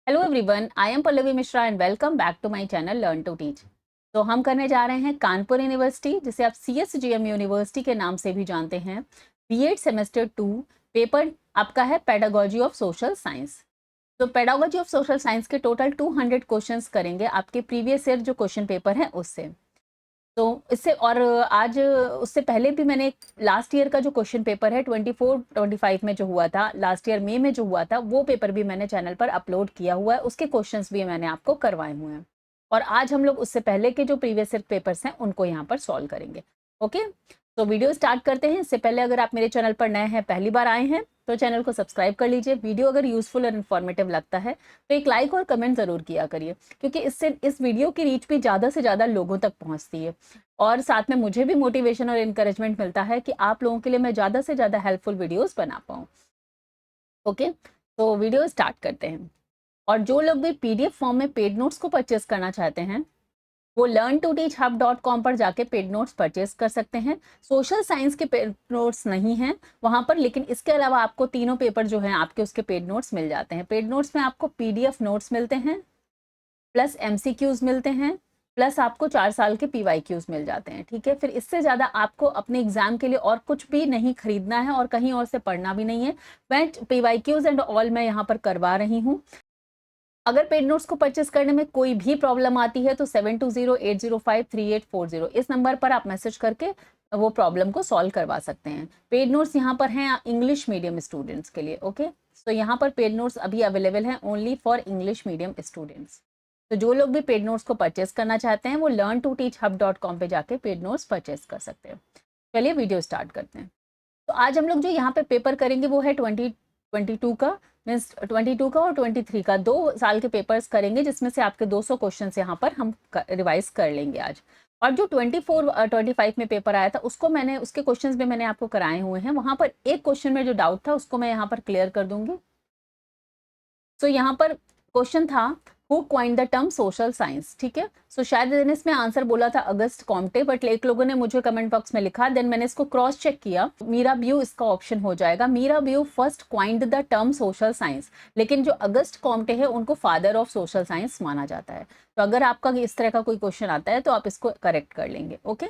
Hello everyone, I am Pallavi Mishra and welcome back to my channel learn to teach. तो हम करने जा रहे हैं कानपुर यूनिवर्सिटी, जिसे आप CSGM यूनिवर्सिटी के नाम से भी जानते हैं, B.Ed सेमेस्टर 2। पेपर आपका है पेडागोजी ऑफ सोशल साइंस। तो पेडागोजी ऑफ सोशल साइंस के टोटल 200 क्वेश्चंस करेंगे आपके प्रीवियस ईयर जो क्वेश्चन पेपर है उससे। तो इससे और आज उससे पहले भी मैंने लास्ट ईयर का जो क्वेश्चन पेपर है 24-25 में जो हुआ था, लास्ट ईयर मई में जो हुआ था, वो पेपर भी मैंने चैनल पर अपलोड किया हुआ है। उसके क्वेश्चंस भी मैंने आपको करवाए हुए हैं और आज हम लोग उससे पहले के जो प्रीवियस ईयर पेपर्स हैं उनको यहाँ पर सॉल्व करेंगे। ओके, तो वीडियो स्टार्ट करते हैं। इससे पहले अगर आप मेरे चैनल पर नए हैं, पहली बार आए हैं, तो चैनल को सब्सक्राइब कर लीजिए। वीडियो अगर यूजफुल और इन्फॉर्मेटिव लगता है तो एक लाइक और कमेंट जरूर किया करिए, क्योंकि इससे इस वीडियो की रीच भी ज़्यादा से ज़्यादा लोगों तक पहुँचती है और साथ में मुझे भी मोटिवेशन और इनकरेजमेंट मिलता है कि आप लोगों के लिए मैं ज़्यादा से ज़्यादा हेल्पफुल वीडियोस बना पाऊँ। ओके, तो वीडियो स्टार्ट करते हैं। और जो लोग भी PDF फॉर्म में पेड नोट्स को परचेस करना चाहते हैं, वो learn2teachhub.com पर जाके पेड नोट्स परचेस कर सकते हैं। सोशल साइंस के पेड नोट्स नहीं हैं वहाँ पर, लेकिन इसके अलावा आपको तीनों पेपर जो हैं आपके उसके पेड नोट्स मिल जाते हैं। पेड नोट्स में आपको PDF नोट्स मिलते हैं, प्लस MCQs मिलते हैं, प्लस आपको 4 साल के PYQs मिल जाते हैं। ठीक है, फिर इससे ज़्यादा आपको अपने एग्जाम के लिए और कुछ भी नहीं खरीदना है और कहीं और से पढ़ना भी नहीं है। मैं PYQs एंड ऑल मैं यहाँ पर करवा रही हूँ। अगर पेड नोट्स को परचेस करने में कोई भी प्रॉब्लम आती है तो 7208053840 इस नंबर पर आप मैसेज करके वो प्रॉब्लम को सॉल्व करवा सकते हैं। पेड नोट्स यहाँ पर हैं इंग्लिश मीडियम स्टूडेंट्स के लिए। ओके, तो यहाँ पर पेड नोट्स अभी अवेलेबल हैं only for English medium students. तो जो लोग भी पेड नोट्स को परचेस करना चाहते हैं वो learn2teachhub.com पे जाके पेड नोट्स परचेस कर सकते हैं। चलिए वीडियो स्टार्ट करते हैं। तो आज हम लोग जो यहाँ पे पेपर करेंगे वो है 2022 का, मीन्स 22 का और 23 का 2 साल के पेपर्स करेंगे, जिसमें से आपके 200 क्वेश्चन यहाँ पर हम रिवाइज कर लेंगे आज। और जो 24-25 में पेपर आया था उसको मैंने उसके क्वेश्चंस भी मैंने आपको कराए हुए हैं। वहां पर एक क्वेश्चन में जो डाउट था उसको मैं यहाँ पर क्लियर कर दूंगी। सो यहाँ पर क्वेश्चन था who coined the term social science. ठीक है, सो शायद मैंने इसमें आंसर बोला था अगस्त कॉम्टे, बट एक लोगों ने मुझे कमेंट बॉक्स में लिखा, देन मैंने इसको क्रॉस चेक किया। मीराबियो इसका ऑप्शन हो जाएगा। Mirabeau first coined the term social science, लेकिन जो अगस्त कॉम्टे है उनको फादर ऑफ सोशल साइंस माना जाता है। तो अगर आपका इस तरह का कोई क्वेश्चन आता है तो आप इसको करेक्ट कर लेंगे। ओके,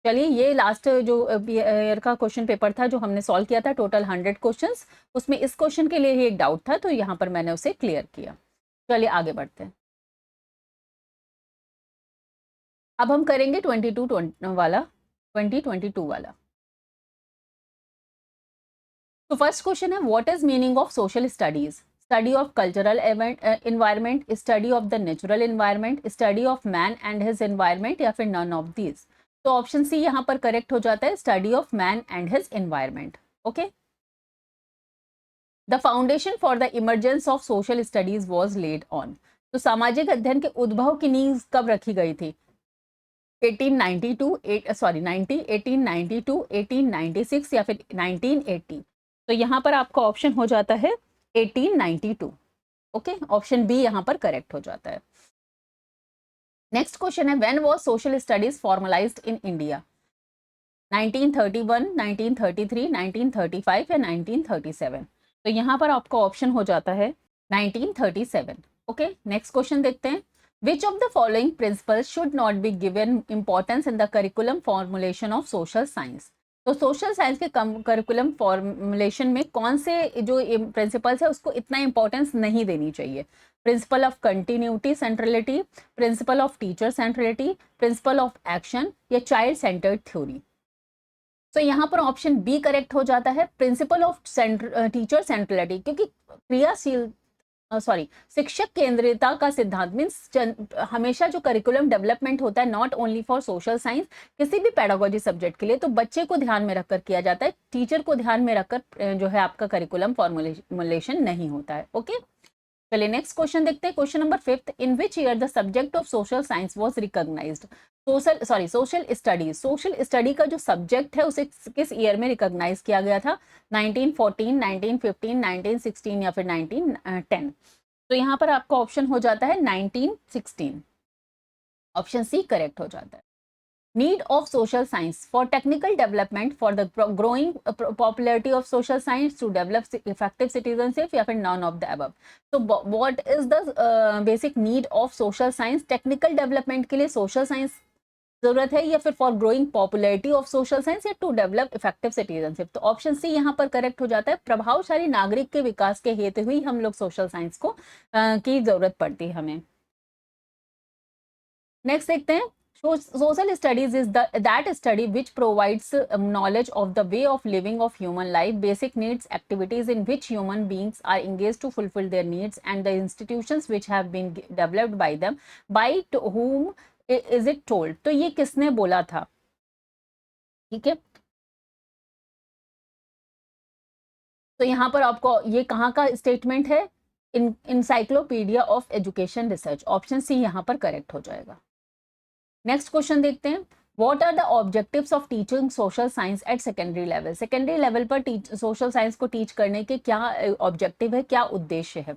चलिए ये लास्ट जो ईयर का क्वेश्चन पेपर था जो हमने सॉल्व किया था, टोटल 100 क्वेश्चंस, उसमें इस क्वेश्चन के लिए ही एक डाउट था, तो यहाँ पर मैंने उसे क्लियर किया। चलिए आगे बढ़ते हैं। अब हम करेंगे 2022 वाला। तो फर्स्ट क्वेश्चन है what is meaning of social studies? Study of cultural environment, study of the natural environment, study of man and his environment, या फिर नन ऑफ दीज। तो ऑप्शन सी यहाँ पर करेक्ट हो जाता है, study of man and his environment. Okay, the foundation for the emergence of social studies was laid on. तो सामाजिक अध्ययन के उद्भव की नींव कब रखी गई थी? 1892, 1896 या फिर 1980। तो यहाँ पर आपका ऑप्शन हो जाता है 1892। ओके, ऑप्शन बी यहाँ पर करेक्ट हो जाता है। नेक्स्ट क्वेश्चन है when was social studies formalised in India? 1931, 1933, 1935 या 1937। तो यहाँ पर आपका ऑप्शन हो जाता है 1937। ओके, नेक्स्ट क्वेश्चन देखते हैं। Which of the following principles should not be given importance in the curriculum formulation of social science? तो सोशल साइंस के करिकुलम फॉर्मुलेशन में कौन से जो प्रिंसिपल्स है उसको इतना इंपॉर्टेंस नहीं देनी चाहिए? Principle of continuity centrality, principle of teacher centrality, principle of action, या चाइल्ड सेंटर्ड थ्योरी। तो यहाँ पर ऑप्शन बी करेक्ट हो जाता है, प्रिंसिपल ऑफ टीचर सेंट्रलिटी, क्योंकि क्रियाशील शिक्षक केंद्रितता का सिद्धांत मीन्स हमेशा जो करिकुलम डेवलपमेंट होता है not only for social science, किसी भी पेडागोजी सब्जेक्ट के लिए, तो बच्चे को ध्यान में रखकर किया जाता है, टीचर को ध्यान में रखकर जो है आपका करिकुलम फॉर्मुलेशन नहीं होता है। ओके, चलिए नेक्स्ट क्वेश्चन देखते हैं। Question number 5, in which year the subject of social science was recognised? Social study का जो सब्जेक्ट है उसे किस ईयर में रिकॉग्नाइज किया गया था? 1914, 1915, 1916 या फिर 1910। तो यहाँ पर आपका ऑप्शन हो जाता है 1916। ऑप्शन सी करेक्ट हो जाता है। Need of social science for technical development, for the growing popularity of social science, to develop effective citizenship, या फिर none of the above. So what is the basic need of social science? technical development के लिए social science जरूरत है, या फिर for growing popularity of social science, या to develop effective citizenship? तो ऑप्शन सी यहाँ पर करेक्ट हो जाता है, प्रभावशाली नागरिक के विकास के हेतु हुई हम लोग सोशल साइंस को की जरूरत पड़ती है हमें। नेक्स्ट देखते हैं, social studies is that study which provides knowledge of the way of living of human life, basic needs, activities in which human beings are engaged to fulfill their needs, and the institutions which have been developed by them, by to whom is it told? तो ये किसने बोला था? ठीक है, तो यहाँ पर आपको ये कहाँ का स्टेटमेंट है? Encyclopedia of education research, option C यहाँ पर करेक्ट हो जाएगा। नेक्स्ट क्वेश्चन देखते हैं, what are the objectives of teaching social science at secondary level? Secondary level पर सोशल साइंस को टीच करने के क्या ऑब्जेक्टिव है, क्या उद्देश्य है?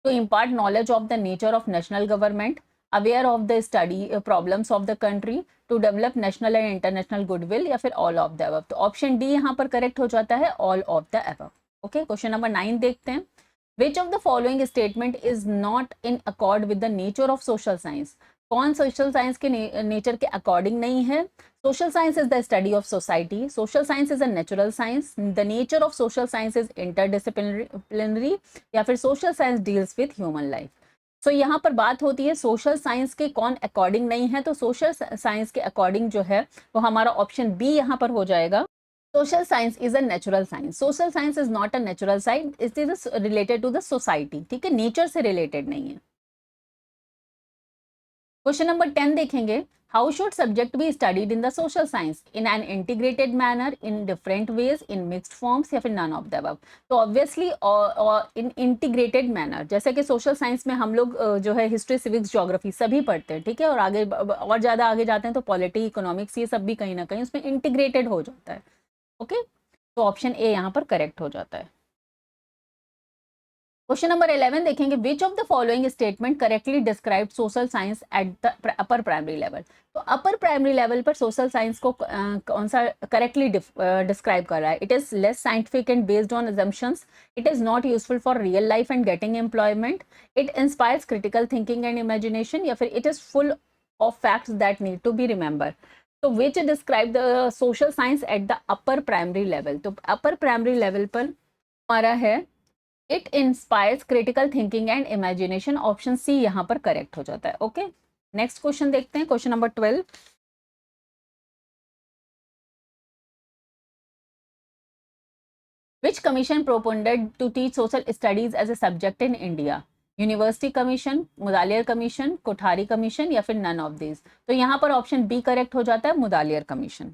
तो impart knowledge of the nature of national government, aware of the study problems of the country, to develop national and international goodwill, या फिर ऑल ऑफ द अबव? तो ऑप्शन डी यहाँ पर करेक्ट हो जाता है, all of the above. Okay, question number 9 देखते हैं, विच of the following statement is not in accord with the nature of social science? कौन सोशल साइंस के नेचर के अकॉर्डिंग नहीं है? Social science is the study of society, social science is a natural science, the nature of social science is interdisciplinary, या फिर social science deals with human life? So यहाँ पर बात होती है सोशल साइंस के कौन अकॉर्डिंग नहीं है, तो सोशल साइंस के अकॉर्डिंग जो है वो हमारा ऑप्शन बी यहाँ पर हो जाएगा, social science is a natural science. Social science is not a natural science, it is related to the society, ठीक है, नेचर से रिलेटेड नहीं है। क्वेश्चन नंबर 10 देखेंगे, how should subject be studied in the social science? In an integrated manner, in different ways, in mixed forms, या फिर none of the above? तो obviously इन integrated manner, जैसे कि सोशल साइंस में हम लोग जो है हिस्ट्री, सिविक्स, ज्योग्राफी सभी पढ़ते हैं, ठीक है, और आगे और ज़्यादा आगे जाते हैं तो पॉलिटी, इकोनॉमिक्स, ये सब भी कहीं ना कहीं उसमें इंटीग्रेटेड हो जाता है। ओके, तो ऑप्शन ए यहाँ पर करेक्ट हो जाता है। क्वेश्चन नंबर 11 देखेंगे, which of the following statement correctly describe social science at the upper primary level? तो अपर प्राइमरी लेवल पर सोशल साइंस को कौन सा करेक्टली डिस्क्राइब कर रहा है? It is less scientific and based on assumptions, it is not useful for real life and getting employment, it inspires critical thinking and imagination, या फिर it is full of facts that need to be remember? तो विच describe the social science at the upper primary level? तो upper primary level पर हमारा है it inspires critical thinking and imagination, option C यहाँ पर correct हो जाता है। ओके, नेक्स्ट क्वेश्चन देखते हैं, question number 12, which commission proponed to teach social studies as a subject in India? University commission, Mudaliar commission, Kothari commission, या फिर नन ऑफ दिस? तो यहाँ पर ऑप्शन बी करेक्ट हो जाता है, मुदालियर कमीशन।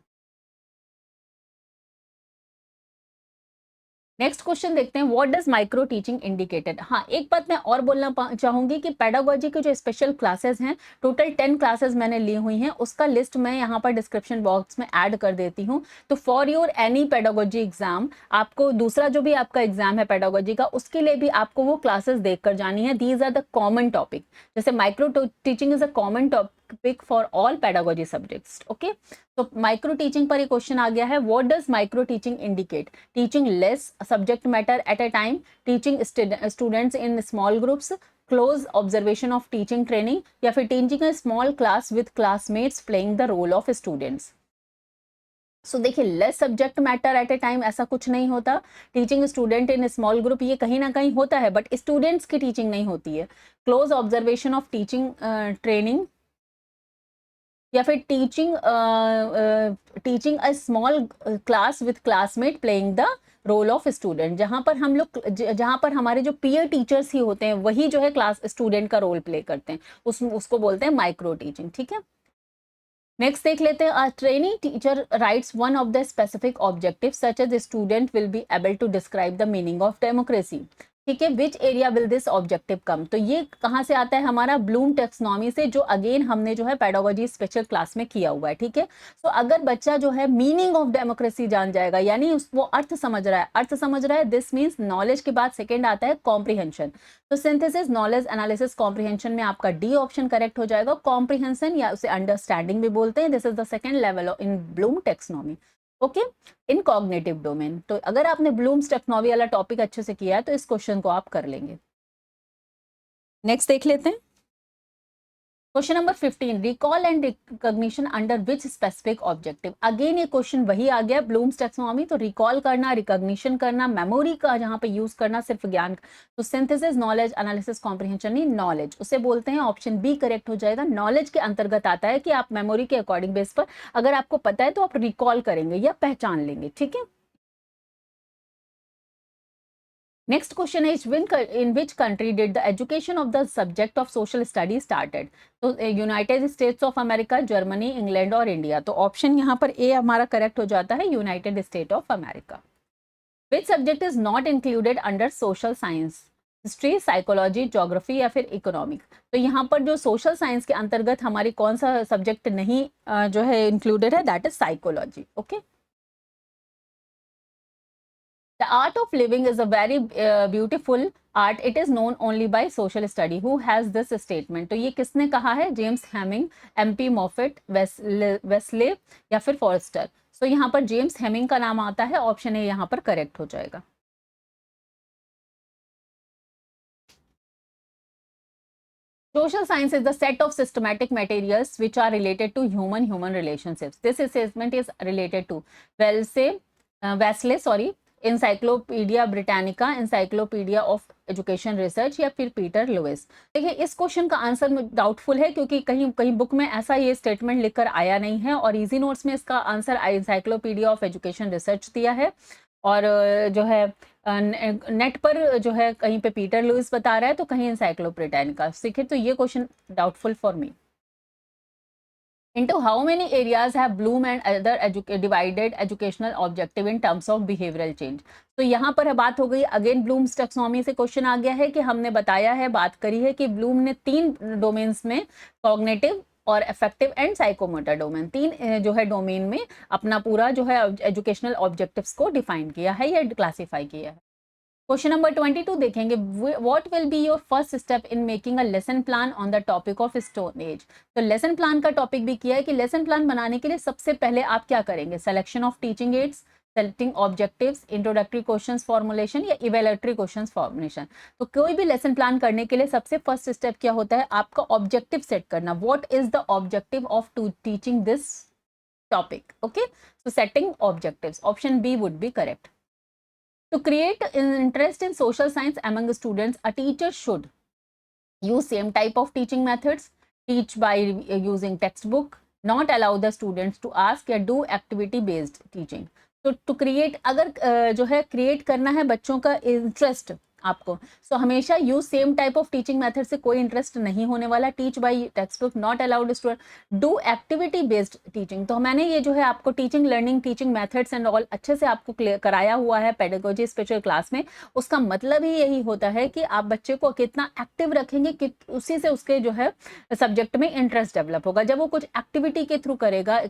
नेक्स्ट क्वेश्चन देखते हैं, what does micro teaching indicated? हाँ, एक बात मैं और बोलना चाहूंगी कि पेडागोजी के जो स्पेशल क्लासेस हैं, टोटल 10 क्लासेस मैंने ली हुई हैं, उसका लिस्ट मैं यहाँ पर डिस्क्रिप्शन बॉक्स में ऐड कर देती हूँ। तो for your any pedagogy exam, आपको दूसरा जो भी आपका एग्जाम है पेडागोजी का, उसके लिए भी आपको वो क्लासेस देखकर जानी है। These are the common topic, जैसे micro teaching is a common topic for all pedagogy subjects. Okay, तो माइक्रो टीचिंग पर एक क्वेश्चन आ गया है, what does micro teaching indicate? Teaching less subject matter at a time, teaching students in small groups, close observation of teaching training, या फिर teaching a small class with classmates playing the role of students? So देखिए, less subject matter at a time ऐसा कुछ नहीं होता, teaching student in small group ये कहीं ना कहीं होता है, बट स्टूडेंट्स की टीचिंग नहीं होती है। Close observation of teaching training, या फिर teaching a small class with classmate playing the role of student, जहां पर हम लोग जहां पर हमारे जो पीयर टीचर्स ही होते हैं वही जो है क्लास स्टूडेंट का रोल प्ले करते हैं, उसको बोलते हैं माइक्रो टीचिंग। ठीक है, नेक्स्ट देख लेते हैं, training teacher writes one of the specific objective such as student will be able to describe the meaning of democracy. ठीक है, which area will this objective come, तो ये कहाँ से आता है, हमारा ब्लूम टेक्सोनॉमी से, जो अगेन हमने जो है पेडागोजी स्पेशल क्लास में किया हुआ है। ठीक है, तो अगर बच्चा जो है मीनिंग ऑफ डेमोक्रेसी जान जाएगा, यानी वो अर्थ समझ रहा है, अर्थ समझ रहा है, दिस मीन्स नॉलेज के बाद सेकेंड आता है कॉम्प्रिहेंशन। तो सिंथेसिस, नॉलेज, एनालिसिस, कॉम्प्रिहेंशन में आपका डी ऑप्शन करेक्ट हो जाएगा। कॉम्प्रिहेंशन या उसे अंडरस्टैंडिंग भी बोलते हैं, this is the second level in Bloom taxonomy. Okay, in cognitive domain. तो अगर आपने ब्लूम्स टेक्नोलॉजी वाला टॉपिक अच्छे से किया है तो इस क्वेश्चन को आप कर लेंगे। नेक्स्ट देख लेते हैं question number 15, recall and recognition under which specific objective. Again ये क्वेश्चन वही आ गया ब्लूम्स टेक्सोनॉमी, तो रिकॉल करना, रिकॉग्निशन करना, मेमोरी का जहां पे यूज करना सिर्फ ज्ञान, तो सिंथेसिस, नॉलेज, एनालिसिस, कॉम्प्रिहेंशन, नहीं नॉलेज उसे बोलते हैं। ऑप्शन बी करेक्ट हो जाएगा। नॉलेज के अंतर्गत आता है कि आप मेमोरी के अकॉर्डिंग बेस पर अगर आपको पता है तो आप रिकॉल करेंगे या पहचान लेंगे। ठीक है, next question is in which country did the education of the subject of social studies started? तो United States of America, Germany, England और इंडिया। तो ऑप्शन यहाँ पर ए हमारा करेक्ट हो जाता है, United State of America. Which subject is not included under social science? History, psychology, geography या फिर इकोनॉमिक। तो यहाँ पर जो सोशल साइंस के अंतर्गत हमारी कौन सा सब्जेक्ट नहीं जो है इंक्लूडेड है, that is psychology. Okay, The art of living is a very beautiful art. It is known only by social study. Who has this statement? तो ये किसने कहा है? जेम्स हेमिंग, MP मॉफेट, वेस्ले या फिर फॉरेस्टर। सो यहाँ पर जेम्स हेमिंग का नाम आता है, ऑप्शन ए यहाँ पर करेक्ट हो जाएगा। Social science is the set of systematic materials which are related to human relationships. This assessment is related to Wesley, encyclopedia Britannica, encyclopedia of education research या फिर पीटर लुइस। देखिए इस question का answer doubtful है क्योंकि कहीं कहीं book में ऐसा ये स्टेटमेंट लिखकर आया नहीं है, और इजी नोट्स में इसका answer encyclopedia of education research दिया है, और जो है नेट पर जो है कहीं पे पीटर लुइस बता रहा है तो कहीं इंसाइक्लो ब्रिटानिका। सीखे, तो ये question doubtful for me. Into how many areas have Bloom and other divided educational objective in terms of behavioral change? तो यहाँ पर बात हो गई अगेन ब्लूम्स टेक्सोनॉमी से क्वेश्चन आ गया है कि हमने बताया है, बात करी है कि ब्लूम ने 3 डोमेन्स में, कॉग्निटिव और अफेक्टिव एंड साइकोमोटर डोमेन, 3 जो है डोमेन में अपना पूरा जो है एजुकेशनल ऑब्जेक्टिव्स को डिफाइन किया है या क्लासीफाई किया है। क्वेश्चन नंबर 22 देखेंगे, what will be your first step in making a lesson plan on the topic of stone age. तो लेसन प्लान का टॉपिक भी किया है कि लेसन प्लान बनाने के लिए सबसे पहले आप क्या करेंगे, selection of teaching ads, selecting objectives, introductory questions formulation या इवेल्युएटरी क्वेश्चंस फॉर्मुलेशन। तो कोई भी लेसन प्लान करने के लिए सबसे फर्स्ट स्टेप क्या होता है, आपका ऑब्जेक्टिव सेट करना। What is the objective of teaching this topic? Okay, so setting objectives, option B would be correct. To create an interest in social science among students, a teacher should use same type of teaching methods, teach by using textbook, not allow the students to ask या do activity based teaching. तो to create, अगर जो है create करना है बच्चों का interest आपको, सो हमेशा use same type of teaching method से कोई इंटरेस्ट नहीं होने वाला। Teach bye text book, not allowed student, do activity based teaching. तो मैंने ये जो है आपको teaching learning teaching methods and all अच्छे से आपको कराया हुआ है पेडागोजी स्पेशल क्लास में। उसका मतलब ही यही होता है कि आप बच्चे को कितना एक्टिव रखेंगे कि उसी से उसके जो है सब्जेक्ट में इंटरेस्ट डेवलप होगा। जब वो कुछ एक्टिविटी के थ्रू करेगा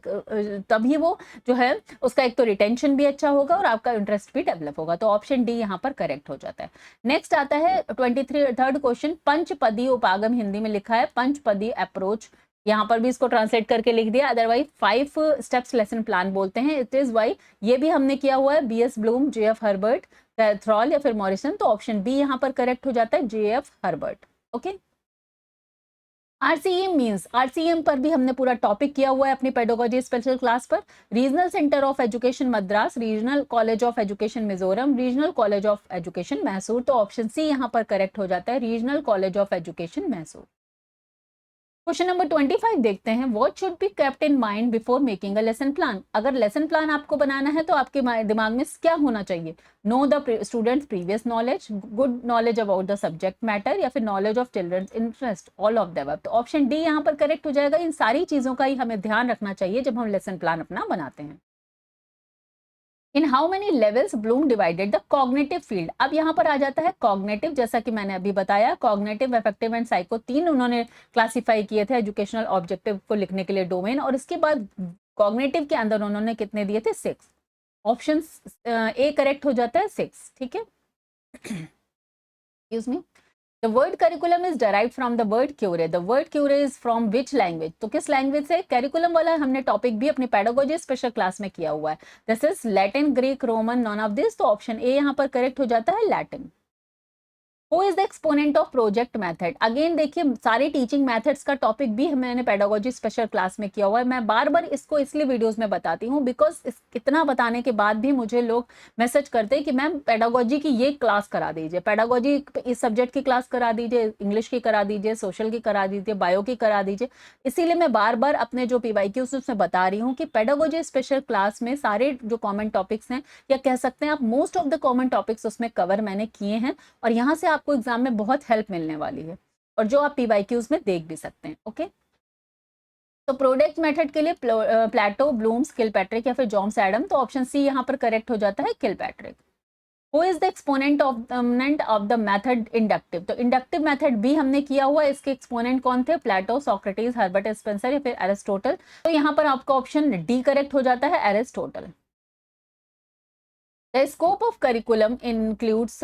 तभी वो जो है उसका एक तो रिटेंशन भी अच्छा होगा और आपका इंटरेस्ट भी डेवलप होगा। तो ऑप्शन डी यहाँ पर करेक्ट हो जाता है। नेक्स्ट आता है 23rd क्वेश्चन, पंचपदी उपागम, हिंदी में लिखा है पंचपदी अप्रोच, यहाँ पर भी इसको ट्रांसलेट करके लिख दिया, अदरवाइज 5 स्टेप्स लेसन प्लान बोलते हैं। इट इज वाई, ये भी हमने किया हुआ है, BS ब्लूम, JF हर्बर्ट, थ्रॉल या फिर मॉरिसन। तो ऑप्शन बी यहाँ पर करेक्ट हो जाता है, JF Herbert. Okay, RCEM means, RCEM पर भी हमने पूरा टॉपिक किया हुआ है अपनी पेडागोजी स्पेशल क्लास पर। Regional centre of education Madras, regional college of education Mizoram, regional college of education Mysore. तो ऑप्शन सी यहाँ पर करेक्ट हो जाता है, regional college of education Mysore. Question number 25 देखते हैं, what should be kept in mind before making a lesson plan. अगर lesson plan आपको बनाना है तो आपके दिमाग में क्या होना चाहिए, know the students previous knowledge, good knowledge about the subject matter या फिर knowledge of children's interest, all of the above. तो ऑप्शन डी यहाँ पर करेक्ट हो जाएगा। इन सारी चीजों का ही हमें ध्यान रखना चाहिए जब हम लेसन प्लान अपना बनाते हैं। इन how many levels Bloom divided the cognitive field. अब यहाँ पर आ जाता है कॉग्निटिव, जैसा कि मैंने अभी बताया कॉग्निटिव, अफेक्टिव एंड साइको, तीन उन्होंने क्लासिफाई किए थे एजुकेशनल ऑब्जेक्टिव को लिखने के लिए डोमेन, और इसके बाद कॉग्निटिव के अंदर उन्होंने कितने दिए थे, 6। ऑप्शन ए करेक्ट हो जाता है 6, ठीक है। Excuse me. The word curriculum is derived from the word cure. The word cure is from which language? तो किस लैंग्वेज से? कैरिकुलम वाला हमने टॉपिक भी अपनी पेडागोजी स्पेशल क्लास में किया हुआ है। This is Latin, Greek, Roman, none of this. तो ऑप्शन ए यहाँ पर करेक्ट हो जाता है, Latin. Who is the exponent of project method? Again देखिए सारे टीचिंग मेथड्स का टॉपिक भी मैंने पेडागोजी स्पेशल क्लास में किया हुआ है। मैं बार बार इसको इसलिए वीडियोस में बताती हूँ बिकॉज इतना बताने के बाद भी मुझे लोग मैसेज करते हैं कि मैम पेडागोजी की ये क्लास करा दीजिए, पेडागोजी इस सब्जेक्ट की क्लास करा दीजिए, इंग्लिश की करा दीजिए, सोशल की करा दीजिए, बायो की करा दीजिए। इसीलिए मैं बार बार अपने जो PYQs उसमें बता रही हूँ कि पेडागोजी स्पेशल क्लास में सारे जो कॉमन टॉपिक्स हैं, या कह सकते हैं आप most of the common topics उसमें कवर मैंने किए हैं, और यहाँ से आपको एग्जाम में बहुत हेल्प मिलने वाली है, और जो आप PYQs में देख भी सकते हैं। ओके, तो प्रोडक्ट मेथड के लिए प्लेटो, ब्लूम्स, किलपैट्रिक या फिर जॉन्स एडम, तो ऑप्शन सी यहाँ पर करेक्ट हो जाता है, Kilpatrick. Who is the exponent of the method inductive? तो इंडक्टिव मेथड भी हमने किया हुआ है, इसके एक्सपोनेंट कौन थे? प्लेटो, सोक्रेटिस, हर्बर्ट स्पेंसर या फिर एरिस्टोटल। तो यहाँ पर आपका ऑप्शन डी करेक्ट हो जाता है, Aristotle. The scope of curriculum includes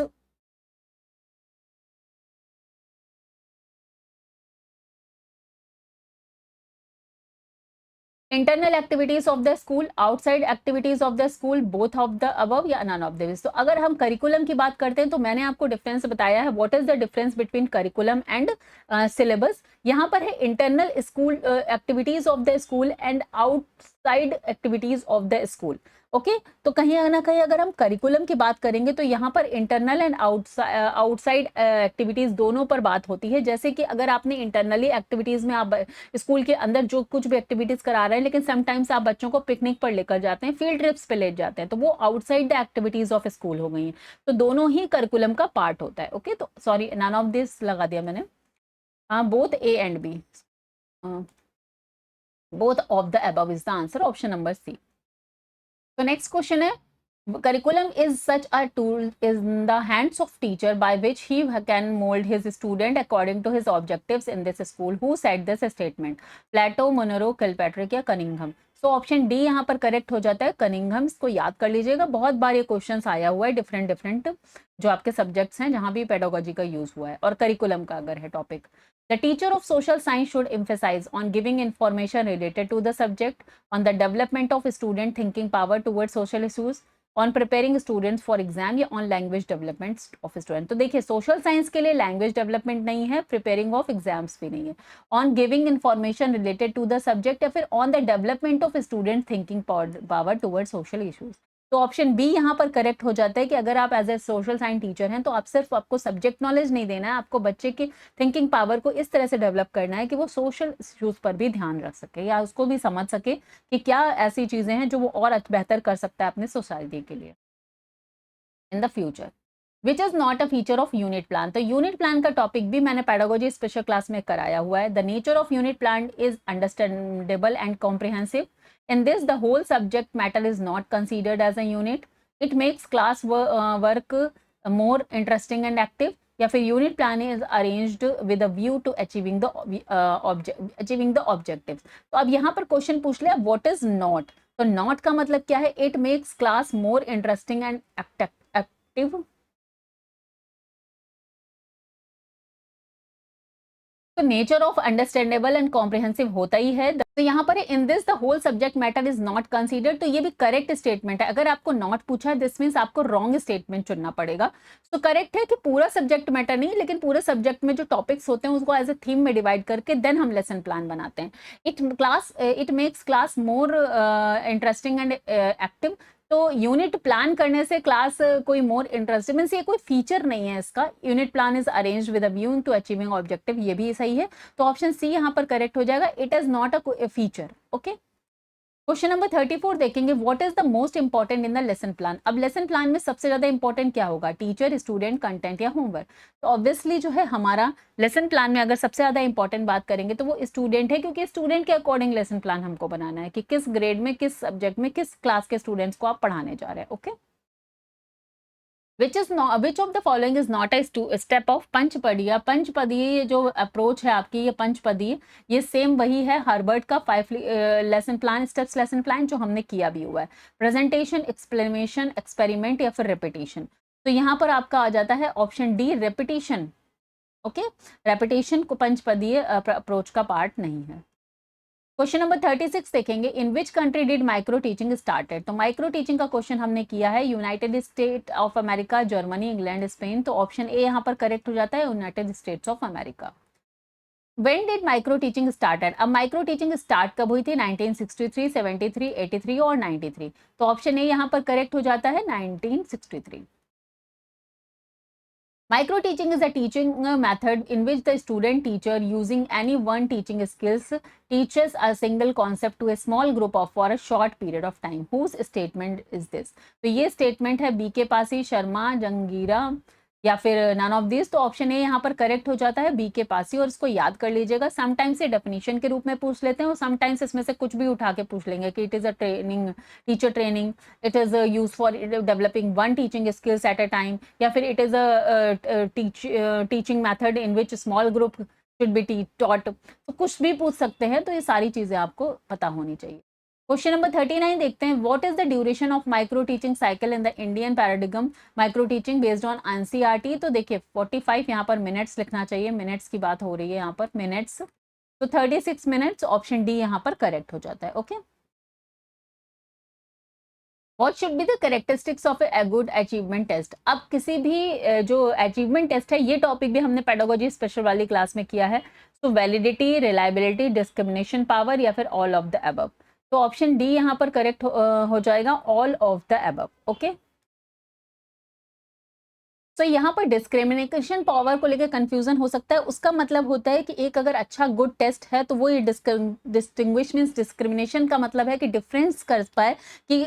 internal activities of the school, outside activities of the school, both of the above या नन ऑफ दिस। तो अगर हम करिकुलम की बात करते हैं तो मैंने आपको डिफरेंस बताया है, what is the difference between curriculum and syllabus. यहाँ पर है internal school activities of the school and outside activities of the school. Okay, तो कहीं ना कहीं अगर हम करिकुलम की बात करेंगे तो यहाँ पर इंटरनल एंड आउटसाइड एक्टिविटीज दोनों पर बात होती है। जैसे कि अगर आपने इंटरनली एक्टिविटीज में आप स्कूल के अंदर जो कुछ भी एक्टिविटीज करा रहे हैं, लेकिन समटाइम्स आप बच्चों को पिकनिक पर लेकर जाते हैं, फील्ड ट्रिप्स पे ले जाते हैं, तो वो outside the activities of school हो गई हैं। तो दोनों ही करिकुलम का पार्ट होता है। ओके, तो सॉरी नन ऑफ दिस लगा दिया मैंने। हाँ, both A and B, both of the above is the answer, option number C. तो नेक्स्ट क्वेश्चन है, curriculum is such a tool in the hands of teacher by which he can mold his student according to his objectives in this school. Who said this statement? Plato, Monroe, Kilpatrick या Cunningham. So option D यहाँ पर correct हो जाता है, Cunningham. इसको याद कर लीजिएगा, बहुत बार ये क्वेश्चन आया हुआ है डिफरेंट डिफरेंट जो आपके सब्जेक्ट्स हैं जहाँ भी पेडागोजी का यूज हुआ है, और करिकुलम का अगर है topic. The teacher of social science should emphasize on giving information related to the subject, on the development of student thinking power towards social issues, on preparing students for exam, या on language development of student. तो देखिए social science के लिए language development नहीं है, preparing of exams भी नहीं है, on giving information related to the subject, या फिर on the development of student thinking power toward social issues. तो ऑप्शन बी यहाँ पर करेक्ट हो जाता है कि अगर आप as a social science teacher हैं तो आप सिर्फ आपको सब्जेक्ट नॉलेज नहीं देना है, आपको बच्चे की थिंकिंग पावर को इस तरह से डेवलप करना है कि वो सोशल इश्यूज पर भी ध्यान रख सके, या उसको भी समझ सके कि क्या ऐसी चीजें हैं जो वो और बेहतर कर सकता है अपने सोसाइटी के लिए in the future. Which is not a feature of unit plan. तो यूनिट प्लान का टॉपिक भी मैंने पेडागोजी स्पेशल क्लास में कराया हुआ है। The nature of unit plan is understandable and comprehensive. In this, the whole subject matter is not considered as a unit. It makes class work more interesting and active. या फिर unit plan is arranged with a view to achieving the objectives. तो अब यहाँ पर question पूछ लिया what is not. तो not का मतलब क्या है? It makes class more interesting and active. तो nature of understandable and comprehensive होता ही है। तो यहाँ पर in this the whole subject matter is not considered, तो ये भी करेक्ट स्टेटमेंट है। अगर आपको नॉट पूछा है दिस मीन्स आपको रॉन्ग स्टेटमेंट चुनना पड़ेगा। तो करेक्ट है कि पूरा सब्जेक्ट मैटर नहीं, लेकिन पूरे सब्जेक्ट में जो टॉपिक्स होते हैं उसको एज ए थीम में डिवाइड करके देन हम लेसन प्लान बनाते हैं। It makes class more interesting and active. तो यूनिट प्लान करने से क्लास कोई मोर इंटरेस्टिंग मीन्स ये कोई फीचर नहीं है इसका। Unit plan is arranged with a view to achieving objective, ये भी सही है। तो ऑप्शन सी यहाँ पर करेक्ट हो जाएगा, it is not a feature. Okay, question number 34 देखेंगे, what is the most important in the lesson plan. अब लेसन प्लान में सबसे ज्यादा इंपॉर्टेंट क्या होगा, टीचर, स्टूडेंट, कंटेंट या होमवर्क। तो ऑब्वियसली जो है हमारा लेसन प्लान में अगर सबसे ज्यादा इंपॉर्टेंट बात करेंगे तो वो स्टूडेंट है, क्योंकि स्टूडेंट के अकॉर्डिंग लेसन प्लान हमको बनाना है कि किस ग्रेड में, किस सब्जेक्ट में, किस क्लास के स्टूडेंट्स को आप पढ़ाने जा रहे हैं। Okay, which of the following is not a step of पंचपदीय। पंचपदीय जो अप्रोच है आपकी, ये पंचपदीय, ये सेम वही है हार्वर्ड का 5 lesson plan, steps lesson plan जो हमने किया भी हुआ है, प्रेजेंटेशन, एक्सप्लेनेशन, एक्सपेरिमेंट या फिर रेपिटेशन। तो यहाँ पर आपका आ जाता है option D, repetition. Okay, repetition को पंचपदीय अप्रोच का पार्ट नहीं है। क्वेश्चन नंबर 36 देखेंगे, in which country did micro teaching started. तो माइक्रो टीचिंग का क्वेश्चन हमने किया है United State of America, Germany, England, Spain. तो ऑप्शन ए यहाँ पर करेक्ट हो जाता है, United States of America. When did micro teaching started. अब माइक्रो टीचिंग स्टार्ट कब हुई थी, 1963, 73, 83 और 93। तो ऑप्शन ए यहाँ पर करेक्ट हो जाता है, 1963। Micro teaching is a teaching method in which the student teacher using any one teaching skills teaches a single concept to a small group of for a short period of time. Whose statement is this? तो ये statement है B के पासी, शर्मा, जंगीरा या फिर none of this. तो option A यहाँ पर correct हो जाता है, बी के पासी। और इसको याद कर लीजिएगा, समटाइम्स ये डेफिनेशन के रूप में पूछ लेते हैं और समटाइम्स इसमें से कुछ भी उठा के पूछ लेंगे कि it is a training, teacher training, it is use for developing one teaching skills eight a time, या फिर it is a teaching method in which small group should be taught. तो कुछ भी पूछ सकते हैं, तो ये सारी चीजें आपको पता होनी चाहिए। क्वेश्चन नंबर 39 देखते हैं, what is the duration of micro teaching cycle in the Indian paradigm micro teaching based on NCERT. तो देखिए 45 यहाँ पर मिनट्स लिखना चाहिए, मिनट्स की बात हो रही है यहाँ पर, मिनट्स। तो 36 मिनट्स, ऑप्शन डी यहाँ पर करेक्ट हो जाता है। Okay, What should be the characteristics of a good achievement test। अब किसी भी जो अचीवमेंट टेस्ट है, ये टॉपिक भी हमने पेडागोजी स्पेशल वाली क्लास में किया है। तो वैलिडिटी, रिलायबिलिटी, डिस्क्रिमिनेशन पावर या फिर ऑल ऑफ द अबव। तो ऑप्शन डी यहाँ पर करेक्ट हो जाएगा, all of the above. Okay, तो यहाँ पर डिस्क्रिमिनेशन पावर को लेकर कंफ्यूजन हो सकता है। उसका मतलब होता है कि एक अगर अच्छा गुड टेस्ट है तो वो ये डिस्टिंग्विश मींस डिस्क्रिमिनेशन का मतलब है कि डिफरेंस कर पाए कि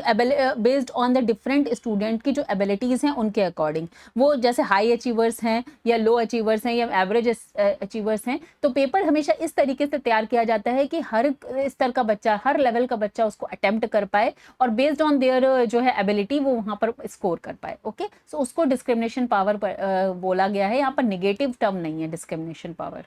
based on the different student की जो एबिलिटीज़ हैं उनके अकॉर्डिंग, वो जैसे हाई अचीवर्स हैं या लो अचीवर्स हैं या एवरेज अचीवर्स हैं। तो पेपर हमेशा इस तरीके से तैयार किया जाता है कि हर स्तर का बच्चा, हर लेवल का बच्चा उसको अटेम्प्ट कर पाए और बेस्ड ऑन देयर जो है एबिलिटी वो वहाँ पर स्कोर कर पाए। ओके, सो उसको डिस्क्रिमिनेशन पावर बोला गया है। यहाँ पर नेगेटिव टर्म नहीं है discrimination power.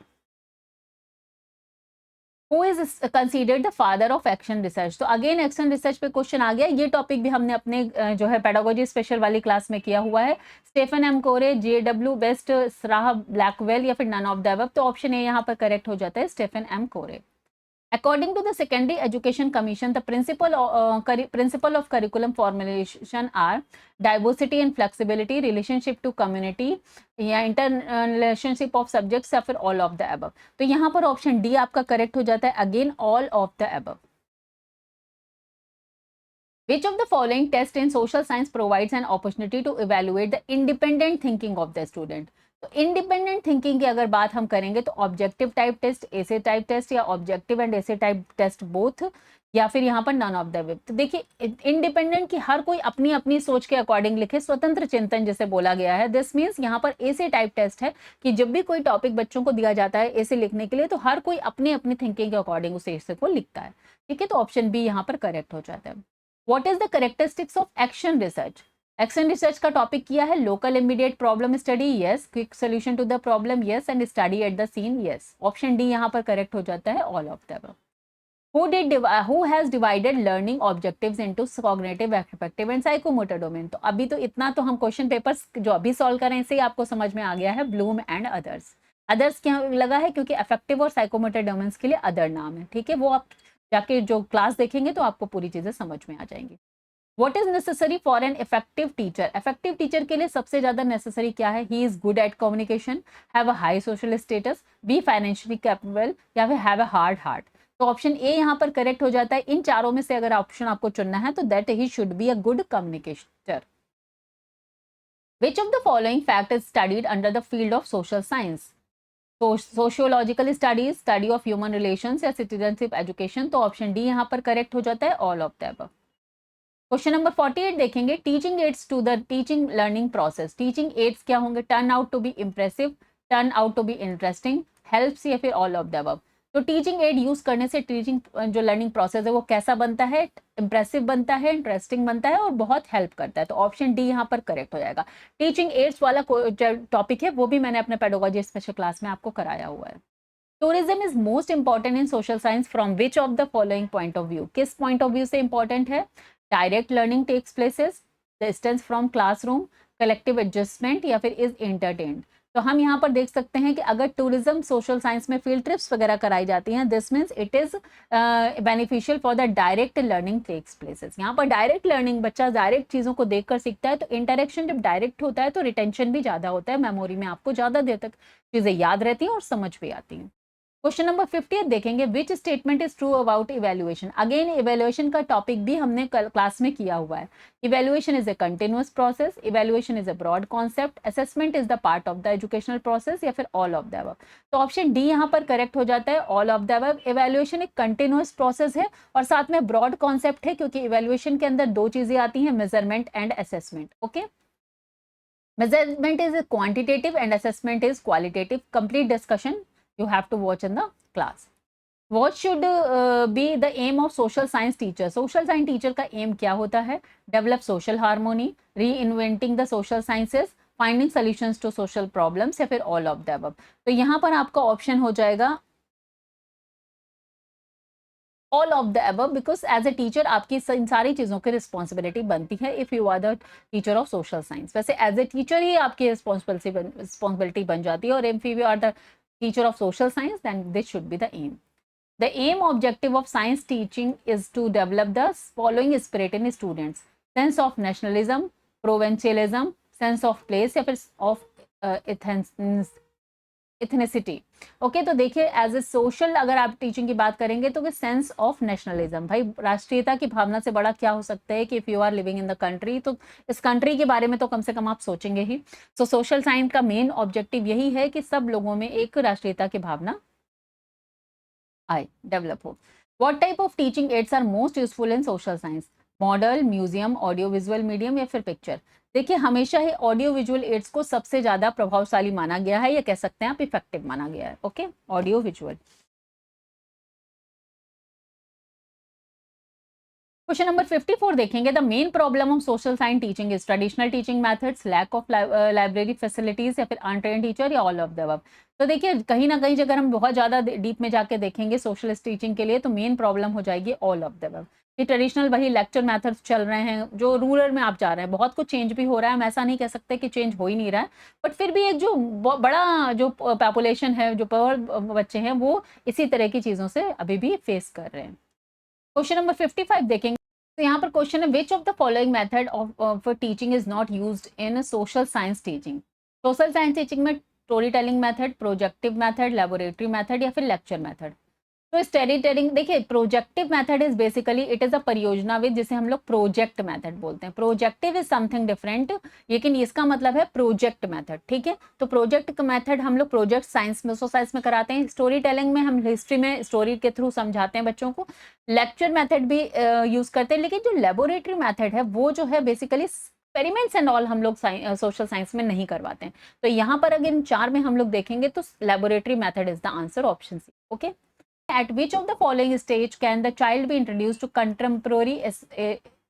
Who is considered the father of action research। तो अगेन एक्शन रिसर्च पे क्वेश्चन आ गया। ये टॉपिक भी हमने अपने जो है पेडागोजी स्पेशल वाली क्लास में किया हुआ है। स्टेफन एम कोरे, JW बेस्ट, सराह ब्लैकवेल या फिर नन ऑफ द अबव। तो ऑप्शन ए यहाँ पर करेक्ट हो जाता है, स्टेफन एम कोरे। According to the Secondary Education Commission, the principle of curriculum formulation are diversity and flexibility, relationship to community या interrelationship of subjects या फिर all of the above। तो यहाँ पर ऑप्शन डी आपका करेक्ट हो जाता है, again all of the above। Which of the following test in social science provides an opportunity to evaluate the independent thinking of the student। तो independent thinking की अगर बात हम करेंगे तो objective type test, essay type test या objective and essay type test both, या फिर यहाँ पर नन ऑफ द अबव। तो देखिए इंडिपेंडेंट की हर कोई अपनी अपनी सोच के अकॉर्डिंग लिखे, स्वतंत्र चिंतन जिसे बोला गया है। दिस मीन्स यहाँ पर एसे टाइप टेस्ट है कि जब भी कोई टॉपिक बच्चों को दिया जाता है एसे लिखने के लिए, तो हर कोई अपनी अपनी थिंकिंग के अकॉर्डिंग उस एसे को लिखता है। ठीक है, तो ऑप्शन बी यहाँ पर करेक्ट हो जाता है। What is the characteristics of action research. Action research का टॉपिक किया है local immediate problem study, yes, quick solution to the problem, yes, and study at the scene, yes. Option D यहाँ पर करेक्ट हो जाता है, all of the above. Who has divided learning objectives into cognitive, affective and psychomotor domain। तो अभी तो इतना तो हम क्वेश्चन पेपर्स जो अभी सॉल्व कर रहे हैं इससे आपको समझ में आ गया है, ब्लूम एंड अदर्स। अदर्स क्या लगा है क्योंकि अफेक्टिव और साइकोमोटर डोमेन्स के लिए अदर नाम है। ठीक है, वो आप जाके जो क्लास देखेंगे तो आपको पूरी चीजें समझ में आ जाएंगी। What is necessary for an effective teacher? Effective teacher के लिए सबसे ज्यादा necessary क्या है? He is good at communication, have a high social status, be financially capable या फिर have a hard heart। तो ऑप्शन ए यहाँ पर करेक्ट हो जाता है। इन चारों में से अगर ऑप्शन आपको चुनना है तो that he should be a good communicator. Which of the following fact is studied under the field of social science? तो sociological studies, study of human relations या सिटीजनशिप एजुकेशन, तो ऑप्शन डी यहाँ पर correct हो जाता है, all of the above. Question number 48 देखेंगे, teaching aids to the teaching learning process. Teaching aids क्या होंगे? Turn out to be impressive, turn out to be interesting, helps या फिर ऑल ऑफ द अबव। तो teaching aid use करने से teaching जो learning process है वो कैसा बनता है? इंप्रेसिव बनता है, इंटरेस्टिंग बनता है और बहुत हेल्प करता है। तो ऑप्शन डी यहाँ पर करेक्ट हो जाएगा। टीचिंग एड्स वाला जो टॉपिक है वो भी मैंने अपने पेडागोजी स्पेशल क्लास में आपको कराया हुआ है। Tourism is most important in social science from which of the following point of view? किस पॉइंट ऑफ व्यू से इंपॉर्टेंट है? Direct learning takes places, distance from classroom, collective adjustment या फिर इज एंटरटेन्ड। तो हम यहाँ पर देख सकते हैं कि अगर टूरिज्म सोशल साइंस में फील्ड ट्रिप्स वगैरह कराई जाती हैं, this means it is beneficial for the direct learning takes places. यहाँ पर डायरेक्ट लर्निंग, बच्चा डायरेक्ट चीज़ों को देखकर सीखता है, तो इंटरेक्शन जब डायरेक्ट होता है तो रिटेंशन भी ज़्यादा होता है, मेमोरी में आपको ज़्यादा देर तक चीज़ें याद रहती हैं और समझ भी आती हैं। क्वेश्चन नंबर 50 देखेंगे, which statement is true about evaluation. Again evaluation का टॉपिक भी हमने क्लास में किया हुआ है। Evaluation is a continuous process, evaluation is a broad concept, assessment is the part of the educational process या फिर ऑल ऑफ द अबव। तो ऑप्शन डी यहाँ पर करेक्ट हो जाता है, all of the above. Evaluation एक कंटिन्यूअस प्रोसेस है और साथ में ब्रॉड कॉन्सेप्ट है, क्योंकि इवेल्युएशन के अंदर दो चीजें आती हैं, measurement and assessment. Okay, measurement is quantitative and assessment is qualitative. Complete discussion you have to watch in the class. What should be the aim of social science teacher? Social science teacher का aim क्या होता है? Develop social harmony, reinventing the social sciences, finding solutions to social problems या फिर all of the above। तो यहाँ पर आपका ऑप्शन हो जाएगा all of the above, because as a teacher आपकी इन सारी चीज़ों की रिस्पॉन्सिबिलिटी बनती है if you are the teacher of social science. वैसे एज ए टीचर ही आपकी रिस्पॉन्सिबिलिटी बन जाती है, और if you are the teacher of social science then this should be the aim. The aim objective of science teaching is to develop the following spirit in students: sense of nationalism, प्रोवेंशियलिज्म, sense of place या फिर of ethnicity. Okay, तो देखिए as a social अगर आप teaching की बात करेंगे तो सेंस ऑफ नेशनलिज्म, भाई राष्ट्रीयता की भावना से बड़ा क्या हो सकता है कि if you are living in the country, तो इस कंट्री के बारे में तो कम से कम आप सोचेंगे ही। सो सोशल साइंस का मेन ऑब्जेक्टिव यही है कि सब लोगों में एक राष्ट्रीयता की भावना आए, डेवलप हो। What type of teaching aids are most useful in social science? Model, museum, audio visual medium या फिर पिक्चर? देखिए हमेशा ही ऑडियो विजुअल एड्स को सबसे ज्यादा प्रभावशाली माना गया है, या कह सकते हैं आप इफेक्टिव माना गया है। Okay, audio visual. Question number 54 देखेंगे, the main problem of social science teaching is traditional teaching methods, lack of library facilities या फिर अनट्रेन्ड टीचर या ऑल ऑफ द अबव। तो देखिए कहीं ना कहीं अगर हम बहुत ज़्यादा डीप में जाके देखेंगे सोशलिस्ट टीचिंग के लिए, तो मेन प्रॉब्लम हो जाएगी ऑल ऑफ द अबव। कि ट्रेडिशनल वही लेक्चर मेथड्स चल रहे हैं, जो रूरल में आप जा रहे हैं, बहुत कुछ चेंज भी हो रहा है, हम ऐसा नहीं कह सकते कि चेंज हो ही नहीं रहा है, बट फिर भी एक जो बड़ा जो पॉपुलेशन है, जो पुअर बच्चे हैं, वो इसी तरह की चीज़ों से अभी भी फेस कर रहे हैं। क्वेश्चन नंबर 55 देखेंगे, तो यहाँ पर क्वेश्चन है, which of the following method of teaching is not used in social science teaching? Social science teaching में story telling method, projective method, laboratory method या फिर लेक्चर मेथड? तो स्टोरी टेलिंग, देखिए projective method is basically it is a परियोजना with, जिसे हम लोग project method बोलते हैं। प्रोजेक्टिव इज समथिंग डिफरेंट, लेकिन इसका मतलब है प्रोजेक्ट मेथड, ठीक है। तो प्रोजेक्ट मेथड हम लोग प्रोजेक्ट साइंस में, सोशल साइंस में कराते हैं। स्टोरी टेलिंग में हम हिस्ट्री में स्टोरी के थ्रू समझाते हैं बच्चों को। लेक्चर मेथड भी यूज करते हैं, लेकिन जो लेबोरेटरी मेथड है वो जो है बेसिकली एक्सपेरिमेंट्स एंड ऑल हम लोग सोशल साइंस में नहीं करवाते हैं। तो यहाँ पर अगर इन चार में हम लोग देखेंगे तो laboratory method is the answer, option C. Okay, at which of the following stage can the child be introduced to contemporary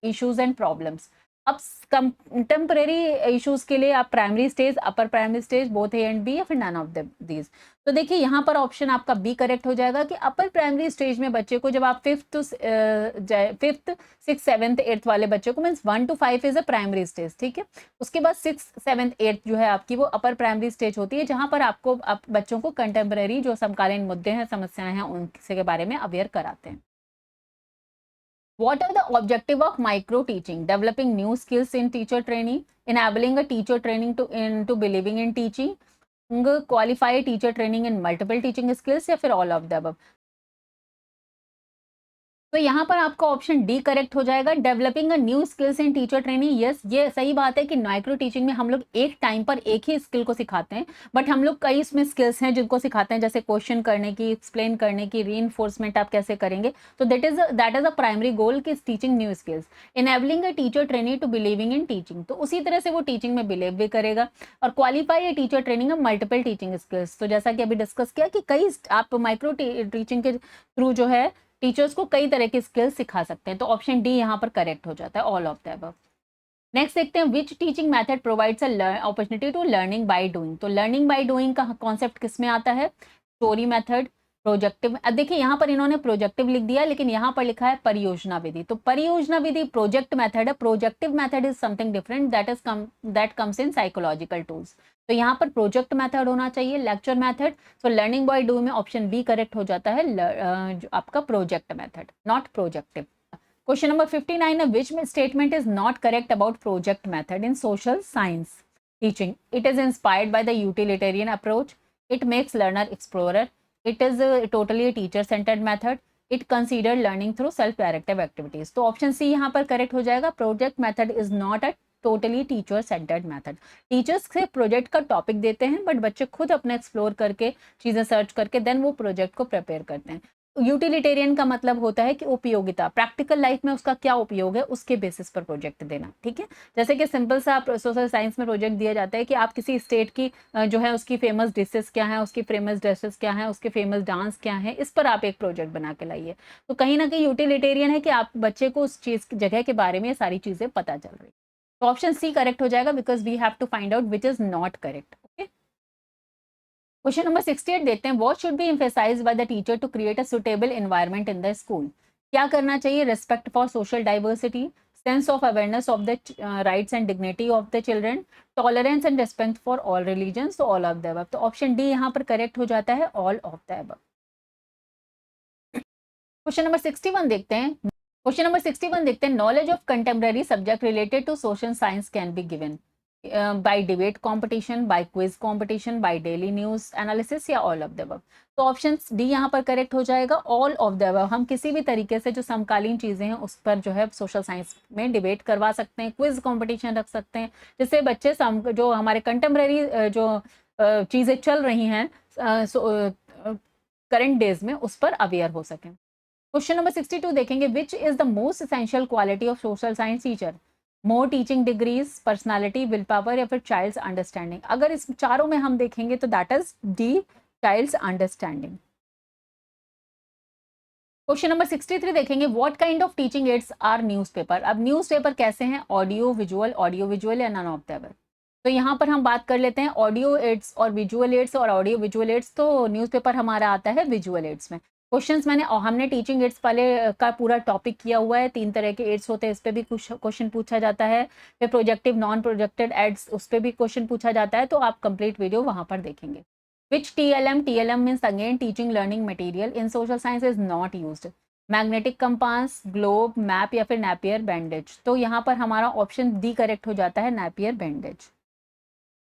issues and problems? अब कंटेम्परेरी इश्यूज के लिए आप primary stage, upper primary stage, both A and B या फिर none of these? तो देखिए यहाँ पर ऑप्शन आपका बी करेक्ट हो जाएगा कि अपर प्राइमरी स्टेज में बच्चे को, जब आप फिफ्थ, सिक्स, सेवन्थ, एट्थ वाले बच्चे को, means 1 to 5 is a primary stage, ठीक है। उसके बाद 6, 7, 8 जो है आपकी वो अपर प्राइमरी स्टेज होती है, जहाँ पर आपको बच्चों को कंटेम्परेरी जो समकालीन मुद्दे हैं, समस्याएं हैं, उनके बारे में अवेयर कराते हैं। What are the objective of micro teaching? Developing new skills in teacher training, enabling a teacher training into believing in teaching, qualify teacher training in multiple teaching skills या फिर all of the above? तो यहाँ पर आपका option D correct हो जाएगा। Developing a new skills in teacher training, yes ये सही बात है कि माइक्रो टीचिंग में हम लोग एक टाइम पर एक ही स्किल को सिखाते हैं, बट हम लोग कई इसमें स्किल्स हैं जिनको सिखाते हैं, जैसे क्वेश्चन करने की, एक्सप्लेन करने की, रीइंफोर्समेंट आप कैसे करेंगे। तो that is a primary goal कि teaching new skills, enabling a teacher training to believing in teaching, तो उसी तरह से वो टीचिंग में बिलीव भी करेगा। और qualify a teacher training of multiple teaching skills, तो जैसा कि अभी डिस्कस किया कि कई आप माइक्रो टीचिंग के थ्रू जो है टीचर्स को कई तरह की स्किल्स सिखा सकते हैं। तो ऑप्शन डी यहाँ पर करेक्ट हो जाता है, all of the above. Next देखते हैं, which teaching method provides a opportunity to learning by doing, तो लर्निंग बाय डूइंग का कॉन्सेप्ट किस में आता है, स्टोरी मेथड, प्रोजेक्टिव। अब देखिए यहाँ पर इन्होंने प्रोजेक्टिव लिख दिया, लेकिन यहाँ पर लिखा है परियोजना विधि, तो परियोजना विधि प्रोजेक्ट मेथड है, projective method is something different, that comes in psychological tools. तो यहाँ पर प्रोजेक्ट मेथड होना चाहिए, lecture method. So learning by doing में ऑप्शन बी करेक्ट हो जाता है, जो आपका project method, not projective. Question number 59 है, which statement is not correct about project method in social science teaching? It is inspired by the utilitarian approach. It makes learner explorer. It is totally a teacher centered method. It considered learning through self directive activities. तो option C यहाँ पर correct हो जाएगा, project method is not a totally teacher centred method. Teachers से project का topic देते हैं, but बच्चे खुद अपने एक्सप्लोर करके चीजें सर्च करके देन वो प्रोजेक्ट को प्रिपेयर करते हैं। यूटिलिटेरियन का मतलब होता है कि उपयोगिता, प्रैक्टिकल लाइफ में उसका क्या उपयोग है उसके बेसिस पर प्रोजेक्ट देना, ठीक है। जैसे कि सिंपल सा सोशल साइंस में प्रोजेक्ट दिया जाता है कि आप किसी स्टेट की जो है उसकी फेमस डिशेस क्या है, उसकी फेमस ड्रेसेस क्या है, उसके फेमस डांस क्या है, इस पर आप एक प्रोजेक्ट बना के लाइए। तो कहीं ना कहीं यूटिलिटेरियन है कि आप बच्चे को उस चीज जगह के बारे में सारी चीजें पता चल रही। तो ऑप्शन सी करेक्ट हो जाएगा, because we have to find out which is not correct. Okay, question number 68 देखते हैं, what should be emphasised by the teacher to create a suitable environment in the school. क्या करना चाहिए, respect for social diversity, sense of awareness of the rights and dignity of the children, tolerance and respect for all religions, तो all of the above. तो option D यहाँ पर correct हो जाता है, all of the above. Question number 61 देखते हैं, question number 61 देखते हैं, knowledge of contemporary subject related to social science can be given by debate competition, by quiz competition, by daily news analysis, या ऑल ऑफ द अबव। तो option D यहाँ पर correct हो जाएगा, ऑल ऑफ द अबव। हम किसी भी तरीके से जो समकालीन चीजें हैं उस पर जो है सोशल साइंस में डिबेट करवा सकते हैं, क्विज कंपटीशन रख सकते हैं, जिससे बच्चे जो हमारे कंटेम्प्रेरी जो चीजें चल रही हैं करंट डेज में उस पर अवेयर हो सकें। क्वेश्चन नंबर 62 देखेंगे, which is the most essential quality of social science teacher, more teaching degrees, personality, will power, या फिर चाइल्ड्स अंडरस्टैंडिंग। अगर इस चारों में हम देखेंगे तो that is D, child's understanding. Question number 63 देखेंगे, what kind of teaching aids are newspaper. अब न्यूज़पेपर कैसे हैं, ऑडियो विजुअल या नन ऑफ द अबव। तो यहाँ पर हम बात कर लेते हैं ऑडियो एड्स और विजुअल एड्स, और ऑडियो विजुअल एड्स तो न्यूज़पेपर हमारा आता है विजुअल एड्स में। क्वेश्चंस हमने टीचिंग एड्स वाले का पूरा टॉपिक किया हुआ है, 3 तरह के एड्स होते हैं, इस पे भी कुछ क्वेश्चन पूछा जाता है। फिर प्रोजेक्टिव नॉन प्रोजेक्टेड एड्स, उस पर भी क्वेश्चन पूछा जाता है, तो आप कंप्लीट वीडियो वहां पर देखेंगे। Which TLM means again teaching learning material in social science is not used. Magnetic compass, globe, map, या फिर नैपियर बैंडेज। तो यहाँ पर हमारा ऑप्शन डी करेक्ट हो जाता है, नैपियर बैंडेज।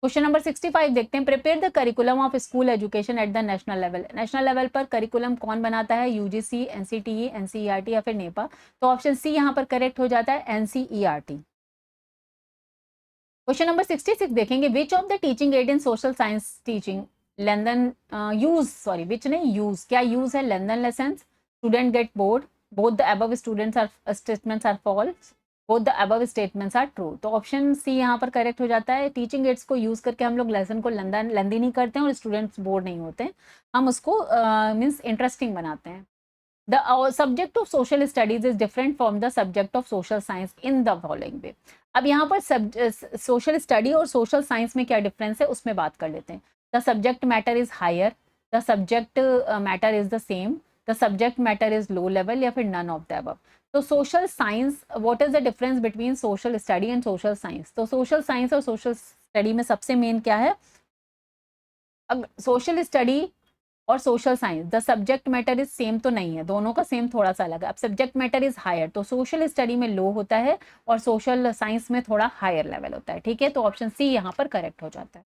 क्वेश्चन नंबर 65 देखते हैं, prepare the curriculum of school education at the national level. National level पर करिकुलम कौन बनाता है, यूजीसी, एनसीटीई, एनसीईआरटी, या फिर नेपा। तो ऑप्शन सी यहाँ पर करेक्ट हो जाता है, एनसीईआरटी। क्वेश्चन नंबर 66 देखेंगे, which of the teaching aid in social science teaching lantern use, sorry which नहीं यूज, क्या यूज है, lantern lesson, student get bored, both the above students are statements are false, both the above statements are true. तो option C यहाँ पर correct हो जाता है, teaching ads को यूज करके हम लोग लेसन को लेंदी नहीं करते हैं और स्टूडेंट्स बोर्ड नहीं होते हैं, हम उसको मीन्स इंटरेस्टिंग बनाते हैं। The subject of social studies is different from the subject of social science in the following way. अब यहाँ पर सोशल स्टडी और सोशल साइंस में क्या डिफरेंस है उसमें बात कर लेते हैं। The subject matter is higher, the subject matter is the same, the subject matter is low level, या फिर नन ऑफ द अबव। तो social science, what is the difference between social study and social science. तो social science और social study में सबसे main क्या है, अब सोशल स्टडी और social science the subject matter is same तो नहीं है, दोनों का सेम थोड़ा सा अलग है। अब सब्जेक्ट मैटर इज हायर, तो सोशल स्टडी में लो होता है और सोशल साइंस में थोड़ा हायर लेवल होता है, ठीक है। तो ऑप्शन सी यहाँ पर करेक्ट हो जाता है।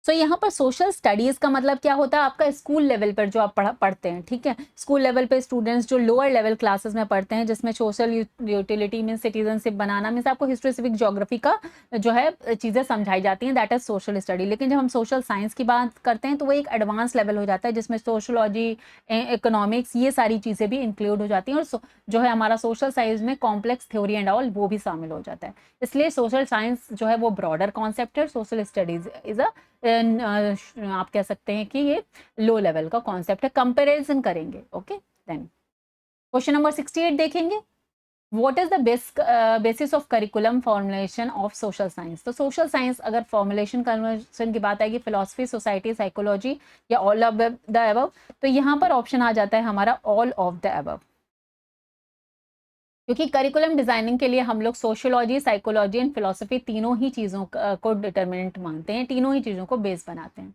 सो यहाँ पर सोशल स्टडीज़ का मतलब क्या होता है, आपका स्कूल लेवल पर जो आप पढ़ते हैं, ठीक है। स्कूल लेवल पे स्टूडेंट्स जो लोअर लेवल क्लासेस में पढ़ते हैं, जिसमें सोशल यूटिलिटी मीन्स सिटीजनशिप बनाना मीन्स आपको हिस्ट्री सिविक ज्योग्राफी का जो है चीज़ें समझाई जाती हैं, दैट इज सोशल स्टडी। लेकिन जब हम सोशल साइंस की बात करते हैं तो वो एक एडवांस लेवल हो जाता है, जिसमें सोशोलॉजी, इकोनॉमिक्स, ये सारी चीज़ें भी इंक्लूड हो जाती हैं, और जो है हमारा सोशल साइंस में कॉम्प्लेक्स थ्योरी एंड ऑल वो भी शामिल हो जाता है। इसलिए सोशल साइंस जो है वो ब्रॉडर कॉन्सेप्ट है, सोशल स्टडीज इज अ आप कह सकते हैं कि ये लो लेवल का कॉन्सेप्ट है, कंपैरिजन करेंगे। ओके, देन क्वेश्चन नंबर 68 देखेंगे, what is the basis of curriculum formulation of social science. तो सोशल साइंस अगर फॉर्मुलेशन कन्वर्शन की बात आएगी, फिलोसफी, सोसाइटी, साइकोलॉजी या ऑल ऑफ द अबव, तो यहाँ पर ऑप्शन आ जाता है हमारा ऑल ऑफ द अबव, क्योंकि करिकुलम डिजाइनिंग के लिए हम लोग सोशियोलॉजी, साइकोलॉजी एंड फिलोसफी तीनों ही चीज़ों को डिटर्मिनेंट मानते हैं, तीनों ही चीज़ों को बेस बनाते हैं।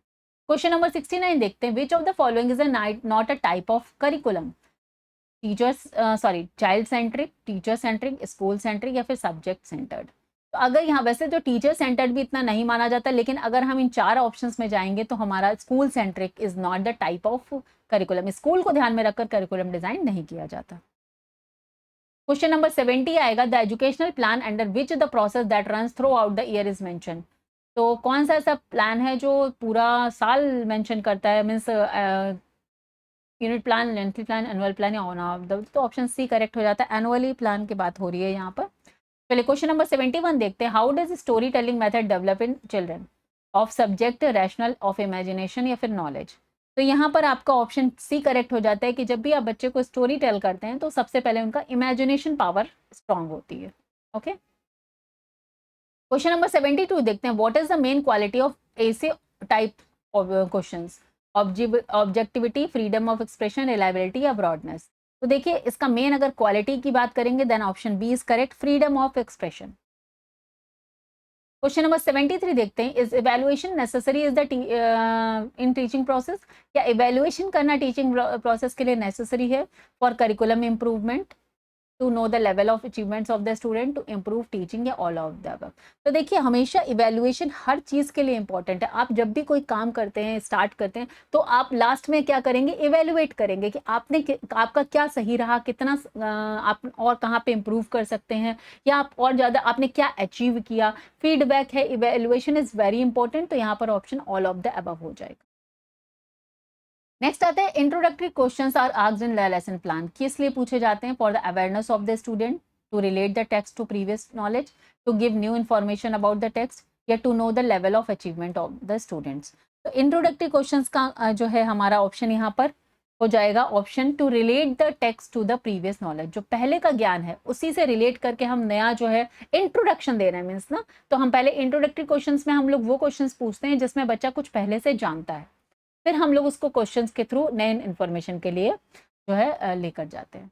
क्वेश्चन नंबर 69 देखते हैं, विच of the following is not a type of curriculum. Teachers sorry child centric, teacher centric, school centric या फिर सब्जेक्ट सेंटर्ड। तो अगर यहाँ वैसे तो टीचर सेंटर्ड भी इतना नहीं माना जाता, लेकिन अगर हम इन चार ऑप्शंस में जाएंगे तो हमारा school centric is not the type of curriculum, school को ध्यान में रखकर करिकुलम डिजाइन नहीं किया जाता। क्वेश्चन नंबर 70 आएगा, the educational plan under which the process that runs through out the year is mention. तो कौन सा ऐसा प्लान है जो पूरा साल मेंशन करता है, means unit plan, lengthly plan, annual plan या ऑन ऑफ द। तो ऑप्शन सी करेक्ट हो जाता है, एनुअली प्लान की बात हो रही है यहाँ पर। चलिए क्वेश्चन नंबर 71 देखते हैं, how does story telling method develop in children, of subject, rational, of imagination या फिर नॉलेज। तो यहाँ पर आपका ऑप्शन सी करेक्ट हो जाता है कि जब भी आप बच्चे को स्टोरी टेल करते हैं तो सबसे पहले उनका इमेजिनेशन पावर स्ट्रांग होती है। ओके, क्वेश्चन नंबर 72 देखते हैं, what is the main quality of ऐसे type of questions, objectivity, freedom of expression, reliability या ब्रॉडनेस। तो देखिए इसका मेन अगर क्वालिटी की बात करेंगे then option B is correct, freedom of expression. Question number 73 देखते हैं, is evaluation necessary is the in teaching process. क्या इवैल्यूएशन करना टीचिंग प्रोसेस के लिए नेसेसरी है for curriculum improvement, to know the level of achievements of the student, to improve teaching या all of the above. तो देखिए हमेशा evaluation हर चीज़ के लिए इंपॉर्टेंट है। आप जब भी कोई काम करते हैं, स्टार्ट करते हैं, तो आप लास्ट में क्या करेंगे, इवैल्यूएट करेंगे कि आपका क्या सही रहा, कितना आप और कहाँ पे इम्प्रूव कर सकते हैं, या आप और ज़्यादा आपने क्या अचीव किया। फीडबैक है, इवैल्यूएशन इज़ वेरी इंपॉर्टेंट, तो यहाँ पर option all of the above हो जाएगा। नेक्स्ट आते हैं, introductory questions are asked in lesson plan, किस लिए पूछे जाते हैं, for the awareness of the student, to relate the text to previous knowledge, to give new information about the text, या to know the level of achievement of the students. तो introductory questions का जो है हमारा option यहाँ पर हो जाएगा option to relate the text to the previous knowledge. जो पहले का ज्ञान है उसी से रिलेट करके हम नया जो है इंट्रोडक्शन दे रहे हैं, मीन्स ना, तो हम पहले इंट्रोडक्टरी क्वेश्चंस में हम लोग वो क्वेश्चंस पूछते हैं जिसमें बच्चा कुछ पहले से जानता है, फिर हम लोग उसको क्वेश्चंस के थ्रू नए इन्फॉर्मेशन के लिए जो है लेकर जाते हैं।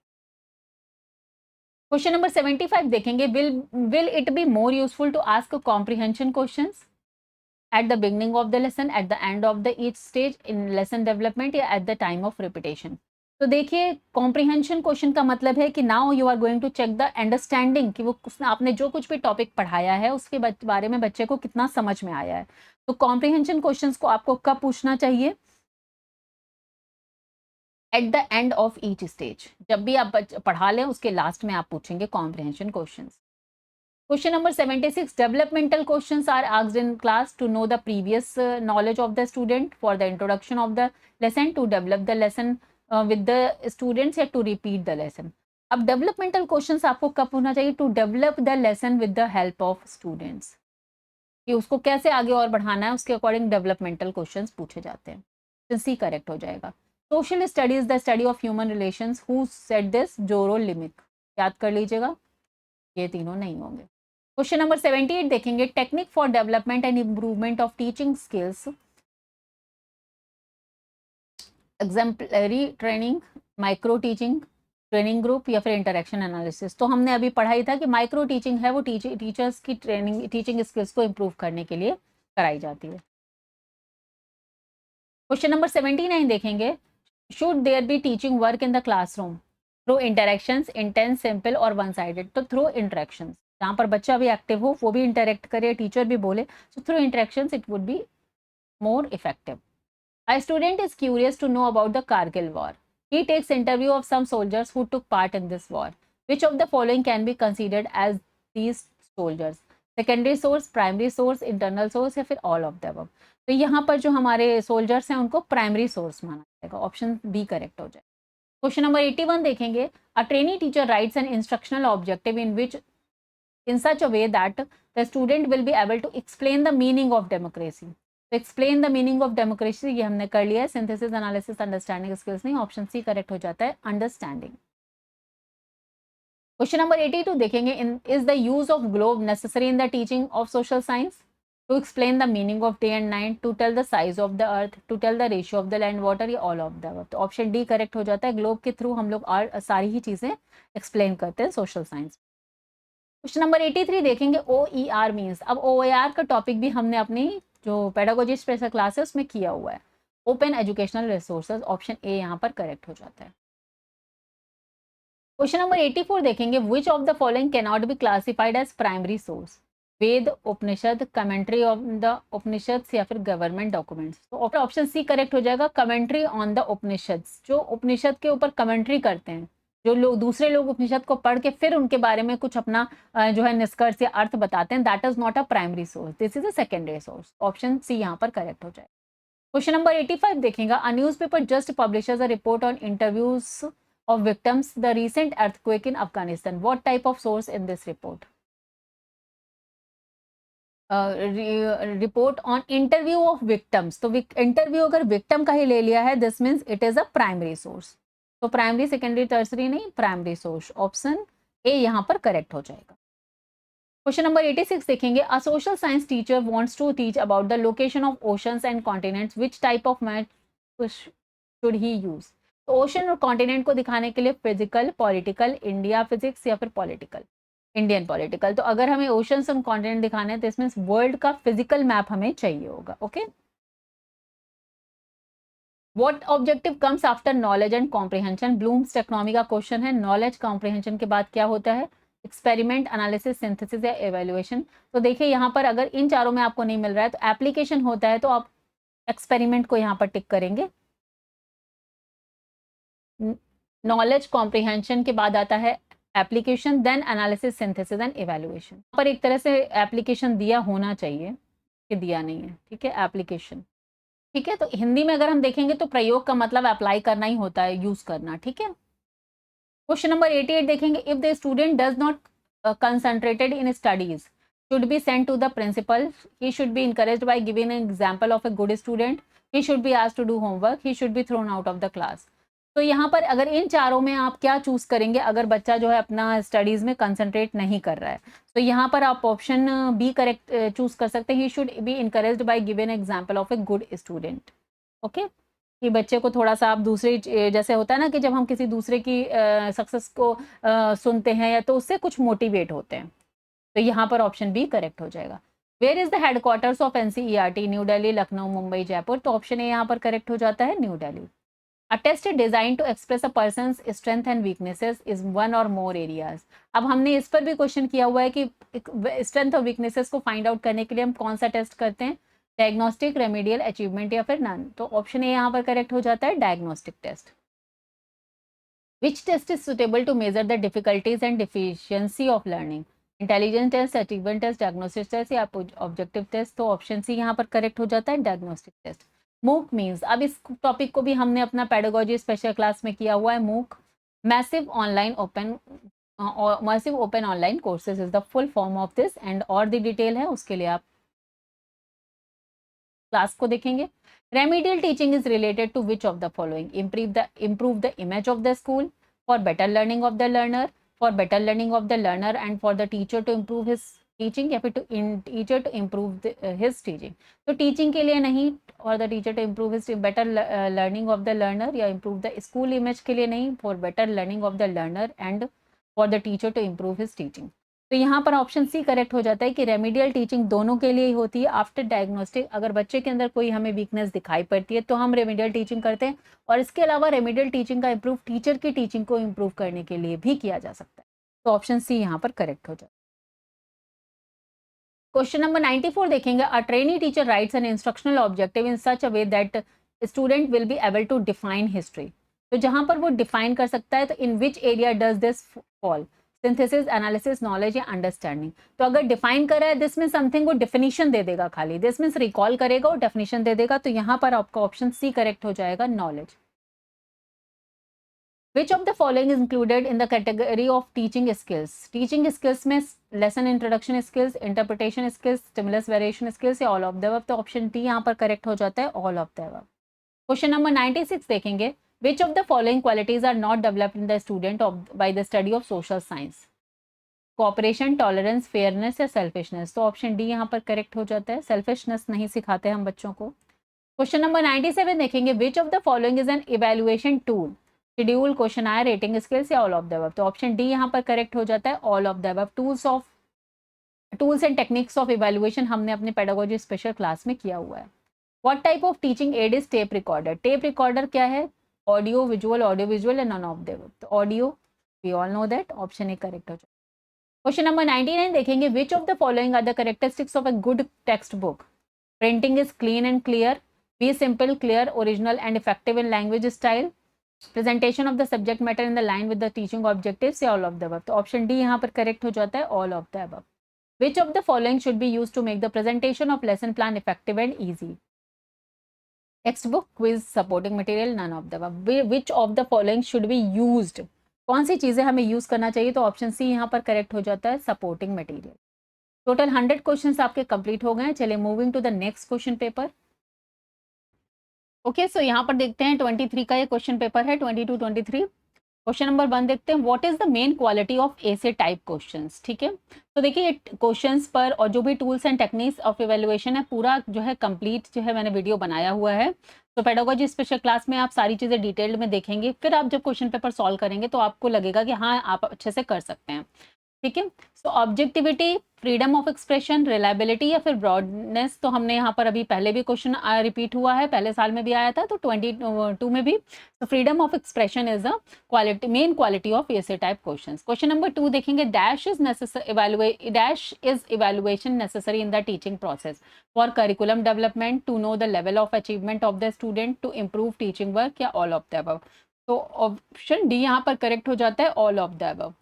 क्वेश्चन नंबर 75 देखेंगे, will it be more useful to ask comprehension questions at the beginning of the lesson, at the end of the each stage in lesson development, या at the time of repetition. तो देखिए comprehension question का मतलब है कि now you are going to check the understanding, कि वो आपने जो कुछ भी टॉपिक पढ़ाया है उसके बारे में बच्चे को कितना समझ में आया है। तो कॉम्प्रिहेंशन क्वेश्चंस को आपको कब पूछना चाहिए, eight the end of each stage, जब भी आप पढ़ा लें उसके लास्ट में आप पूछेंगे comprehension questions. Question number 76, developmental questions are asked in class to know the previous knowledge of the student, for the introduction of the lesson, to develop the lesson with the students, या to repeat the lesson. अब developmental questions आपको कब पूछना चाहिए, to develop the lesson with the help of students, कि उसको कैसे आगे और बढ़ाना है उसके अकॉर्डिंग डेवलपमेंटल क्वेश्चंस पूछे जाते हैं। तो सी करेक्ट हो जाएगा। Social studies the study of human relations, who said this, जोरो लिमिक, याद कर लीजिएगा, ये तीनों नहीं होंगे। क्वेश्चन नंबर 78 देखेंगे, technique for development and improvement of teaching skills, exemplary training, micro teaching, training group या फिर इंटरेक्शन एनालिसिस। तो हमने अभी पढ़ाई था कि माइक्रो टीचिंग है वो टीचर्स की ट्रेनिंग, टीचिंग स्किल्स को इम्प्रूव करने के लिए कराई जाती है। क्वेश्चन नंबर 79 देखेंगे, should there be teaching work in the classroom through interactions, intense, simple और वन साइडेड। तो थ्रू इंटरेक्शंस, जहाँ पर बच्चा भी एक्टिव हो, वो भी इंटरेक्ट करे, टीचर भी बोले, so through interactions it would be more effective. A student is curious to know about the Kargil war. He takes interview of some soldiers who took part in this war. Which of the following can be considered as these soldiers? Secondary source, primary source, internal source या फिर all of the above? तो यहाँ पर जो हमारे soldiers हैं उनको primary source माना जाएगा, ऑप्शन बी करेक्ट हो जाएगा। क्वेश्चन नंबर 81 देखेंगे, a trainee teacher writes an instructional objective in which in such a way that the student will be able to explain the meaning of democracy. तो explain the meaning of democracy ये हमने कर लिया है, synthesis, analysis, understanding skills नहीं, option C correct हो जाता है, understanding. क्वेश्चन नंबर 82 देखेंगे, is the use of globe necessary in the teaching of social science? To explain the meaning of day and night, to tell the size of the earth, to tell the ratio of the land water, या all of the above? तो option D correct हो जाता है, globe के through हम लोग सारी ही चीजें एक्सप्लेन करते हैं सोशल साइंस। क्वेश्चन नंबर 83 देखेंगे, OER मीन्स। अब OER का टॉपिक भी हमने अपनी जो पेडागोजी स्पेशल क्लास है उसमें किया हुआ है, open educational resources, option A यहाँ पर करेक्ट हो जाता है। क्वेश्चन नंबर 84 देखेंगे, which of the following can not be classified as primary source? Veda, Upanishad, commentary on the Upanishad या फिर गवर्नमेंट डॉक्यूमेंट्स? तो ऑप्शन सी करेक्ट हो जाएगा, कमेंट्री ऑन द उपनिषद। जो उपनिषद के ऊपर कमेंट्री करते हैं, जो लोग दूसरे लोग उपनिषद को पढ़ के फिर उनके बारे में कुछ अपना जो है निष्कर्ष या अर्थ बताते हैं, that is not a primary source, this is a secondary source. Option C यहाँ पर करेक्ट हो जाएगा। क्वेश्चन नंबर 85 देखेंगे, a newspaper just publishes a report on interviews of victims the recent earthquake in Afghanistan. What type of source in this report? Report on interview of victims. तो interview अगर victim का ही ले लिया है, this means it is a primary source. तो primary, secondary, tertiary नहीं, primary source, option A यहाँ पर करेक्ट हो जाएगा। क्वेश्चन नंबर 86 देखेंगे, a social science teacher wants to teach about the location of oceans and continents, which type of map should he use? तो ocean और continent को दिखाने के लिए फिजिकल, पॉलिटिकल, इंडिया फिजिक्स या फिर पॉलिटिकल, इंडियन पॉलिटिकल। तो अगर हमें ओशंस और कॉन्टिनेंट दिखाने हैं तो इसमें वर्ल्ड का फिजिकल मैप हमें चाहिए होगा। Okay, what objective comes after knowledge and comprehension? Bloom's taxonomy का क्वेश्चन है, नॉलेज कॉम्प्रिहेंशन के बाद क्या होता है? एक्सपेरिमेंट, एनालिसिस, सिंथेसिस या एवेल्युएशन? तो देखिए यहाँ पर अगर इन चारों में आपको नहीं मिल रहा है तो एप्लीकेशन होता है, तो आप एक्सपेरिमेंट को यहाँ पर टिक करेंगे। नॉलेज कॉम्प्रिहेंशन के बाद आता है application, then analysis, synthesis and evaluation. पर एक तरह से एप्लीकेशन दिया होना चाहिए कि दिया नहीं है, ठीक है, एप्लीकेशन। ठीक है, तो हिंदी में अगर हम देखेंगे तो प्रयोग का मतलब अप्लाई करना ही होता है, यूज करना। ठीक है, क्वेश्चन नंबर 88 देखेंगे, if the student does not concentrated in studies should be sent to the principal, he should be encouraged by giving an example of a good student, he should be asked to do homework, he should be thrown out of the class। तो यहाँ पर अगर इन चारों में आप क्या choose करेंगे अगर बच्चा जो है अपना स्टडीज में कंसंट्रेट नहीं कर रहा है? तो यहाँ पर आप ऑप्शन बी करेक्ट चूज कर सकते हैं, he should be encouraged bye given example of a good student. Okay, कि बच्चे को थोड़ा सा आप दूसरे जैसे होता है ना कि जब हम किसी दूसरे की सक्सेस को सुनते हैं या तो उससे कुछ मोटिवेट होते हैं, तो यहाँ पर ऑप्शन बी करेक्ट हो जाएगा। Where is the headquarters of NCERT? New Delhi, Lucknow, Mumbai, Jaipur? तो ऑप्शन ए यहाँ पर करेक्ट हो जाता है, new Delhi. A test designed to express a person's strength and weaknesses is one or more areas। अब हमने इस पर भी क्वेश्चन किया हुआ है कि स्ट्रेंथ और वीकनेसेस को फाइंड आउट करने के लिए हम कौन सा टेस्ट करते हैं, डायग्नोस्टिक, रेमेडियल, अचीवमेंट या फिर नन? तो ऑप्शन ए यहाँ पर करेक्ट हो जाता है, diagnostic test. Which test is suitable to measure the difficulties and deficiency of learning? Intelligence test, achievement test, diagnostic test या ऑब्जेक्टिव टेस्ट? तो ऑप्शन सी यहाँ पर करेक्ट हो जाता है, डायग्नोस्टिक टेस्ट। मूक मीन्स, अब इस टॉपिक को भी हमने अपना पेडागोजी स्पेशल क्लास में किया हुआ है। मूक, massive online open massive open online courses is the full form of this, and और दी डिटेल है उसके लिए आप क्लास को देखेंगे। Remedial teaching is related to which of the following? improve the image of the school, for better learning of the learner, for better learning of the learner and for the teacher to improve his teaching, या फिर to teacher to improve his teaching? तो teaching के लिए नहीं, और the teacher to improve his better learning of the learner या improve the school image के लिए नहीं, for better learning of the learner and for the teacher to improve his teaching. तो यहाँ पर ऑप्शन सी करेक्ट हो जाता है कि रेमेडियल टीचिंग दोनों के लिए ही होती है। आफ्टर डायग्नोस्टिक अगर बच्चे के अंदर कोई हमें वीकनेस दिखाई पड़ती है तो हम रेमेडियल टीचिंग करते हैं, और इसके अलावा रेमेडियल टीचिंग का इम्प्रूव टीचर की टीचिंग को इम्प्रूव करने के लिए भी किया जा सकता है। तो ऑप्शन सी यहाँ पर करेक्ट हो जाता है। क्वेश्चन नंबर 94 देखेंगे, a trainee teacher writes an instructional objective in such a way that student will be able to define history. तो जहां पर वो डिफाइन कर सकता है, तो in which area does this fall, synthesis, analysis, knowledge या अंडरस्टैंडिंग। तो अगर डिफाइन करा है दिस मीन समथिंग, वो डिफिनीशन दे देगा, खाली दिस मीन्स रिकॉल करेगा और डेफिनेशन दे देगा। तो यहाँ पर आपका ऑप्शन सी करेक्ट हो जाएगा, knowledge. Which of the following is included in the category of teaching skills? Teaching skills में lesson introduction skills, interpretation skills, stimulus variation skills या all of the above। तो ऑप्शन डी यहाँ पर correct हो जाता है, all of the above। Question number 96 देखेंगे, which of the following qualities are not developed in the student by the study of social science? Cooperation, tolerance, fairness या selfishness। तो option D यहाँ पर करेक्ट हो जाता है, selfishness नहीं सिखाते हम बच्चों को। क्वेश्चन नंबर 97 देखेंगे, which of the following is an evaluation tool? Schedule, question आया, रेटिंग स्किल्स या ऑल ऑफ द अबव। तो ऑप्शन डी यहाँ पर करेक्ट हो जाता है, all of the above. Tools and techniques of evaluation हमने अपने पेडागोजी स्पेशल क्लास में किया हुआ है। What type of teaching aid is tape recorder? Tape recorder क्या है? ऑडियो विजुअल या नॉन ऑफ द अबव। तो audio, we all know that, option A correct हो जाएगा। क्वेश्चन नंबर 99 देखेंगे, which of the following are the characteristics of a good text book? Printing is clean and clear, be simple, clear, original and effective in language style, presentation of the subject matter in the line with the teaching objectives या all of the above. तो option D यहाँ पर correct हो जाता है, all of the above. Which of the following should be used to make the presentation of lesson plan effective and easy? Text book, quiz, supporting material, none of the above. Which of the following should be used? कौन सी चीजें हमें use करना चाहिए? तो option C यहाँ पर correct हो जाता है, सपोर्टिंग मटेरियल। टोटल 100 क्वेश्चन आपके कंप्लीट हो गए। चलिए moving to the next question paper. Okay, so यहाँ पर देखते हैं 23 का ये क्वेश्चन पेपर है, 22-23। क्वेश्चन नंबर 1 देखते हैं, what is the main quality of ऐसे टाइप क्वेश्चंस? ठीक है, तो देखिए ये क्वेश्चंस पर और जो भी tools and techniques of evaluation है, पूरा जो है कंप्लीट जो है मैंने वीडियो बनाया हुआ है। तो पेडागोजी स्पेशल क्लास में आप सारी चीज़ें डिटेल्ड में देखेंगे, फिर आप जब क्वेश्चन पेपर सॉल्व करेंगे तो आपको लगेगा कि हाँ आप अच्छे से कर सकते हैं। ठीक है, so objectivity, freedom of expression, reliability या फिर ब्रॉडनेस। तो हमने यहाँ पर अभी पहले भी क्वेश्चन रिपीट हुआ है, पहले साल में भी आया था, तो 22 में भी। तो freedom of expression is the quality, main quality of ऐसे टाइप क्वेश्चंस। क्वेश्चन नंबर 2 देखेंगे, dash is evaluation necessary in the teaching process for curriculum development, to know the level of achievement of the student, to improve teaching work या all of the above. तो option D यहाँ पर correct हो जाता है, all of the above.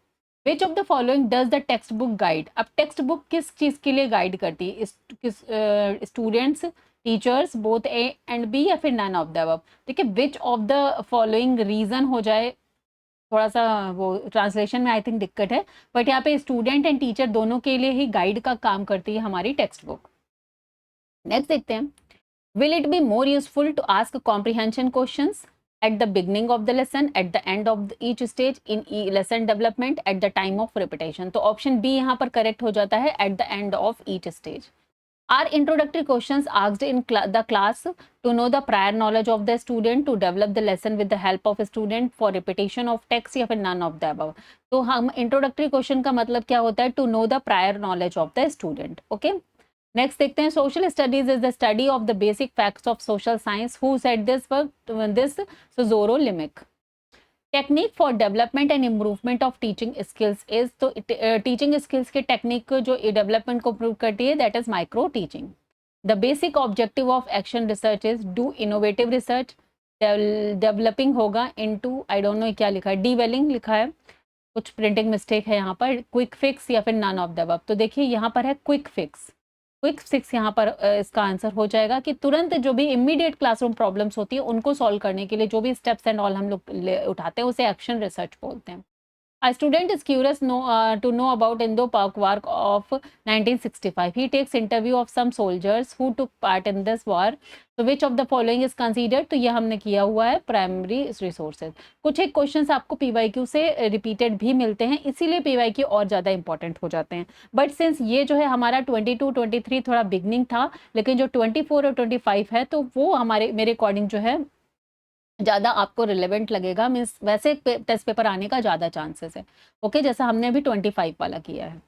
Which of the following does the text book guide? अब text book किस चीज़ के लिए गाइड करती है? Students, teachers, both A and B या फिर नन ऑफ द अबव। देखिए which of the following reason हो जाए, थोड़ा सा वो ट्रांसलेशन में आई थिंक दिक्कत है, बट यहाँ पे स्टूडेंट एंड टीचर दोनों के लिए ही गाइड का काम करती है हमारी टेक्स्ट बुक। नेक्स्ट देखते हैं, will it be more useful to ask comprehension questions at the beginning of the lesson, at the end of each stage in lesson development, at the time of repetition? तो option B यहाँ पर correct हो जाता है, at the end of each stage. Are introductory questions asked in the class to know the prior knowledge of the student, to develop the lesson with the help of a student, for repetition of text या फिर none of the above? तो हम introductory question का मतलब क्या होता है? To know the prior knowledge of the student. Okay. Next देखते हैं, social studies is the study of the basic facts of social science, who said this? So ज़ोरोलिमिक। Technique for development and improvement of teaching skills is, तो teaching skills के technique जो development को improve करती है, that is micro teaching. The basic objective of action research is do innovative research. Developing होगा into, I don't know क्या लिखा है, डीवेलिंग लिखा है, कुछ प्रिंटिंग मिस्टेक है यहाँ पर। क्विक फिक्स या फिर नन ऑफ द अबव। तो देखिए यहाँ पर है क्विक फिक्स। क्विक फिक्स यहाँ पर इसका आंसर हो जाएगा कि तुरंत जो भी इमीडिएट क्लासरूम प्रॉब्लम्स होती है उनको सॉल्व करने के लिए जो भी स्टेप्स एंड ऑल हम लोग उठाते हैं उसे एक्शन रिसर्च बोलते हैं। A student is curious to know about Indo-Pak War of 1965. He takes interview of some soldiers who took part in this war. So which of the following is considered? तो ये हमने किया हुआ है primary resources. कुछ एक questions आपको PYQ से रिपीटेड भी मिलते हैं, इसीलिए PYQ और ज़्यादा इंपॉर्टेंट हो जाते हैं। बट सिंस ये जो है हमारा 22-23 थोड़ा बिगनिंग था, लेकिन जो 24 और 25 है तो वो मेरे अकॉर्डिंग जो है ज़्यादा आपको रिलेवेंट लगेगा, मीन्स वैसे टेस्ट पेपर आने का ज़्यादा चांसेस है। ओके, जैसा हमने अभी 25 वाला किया है,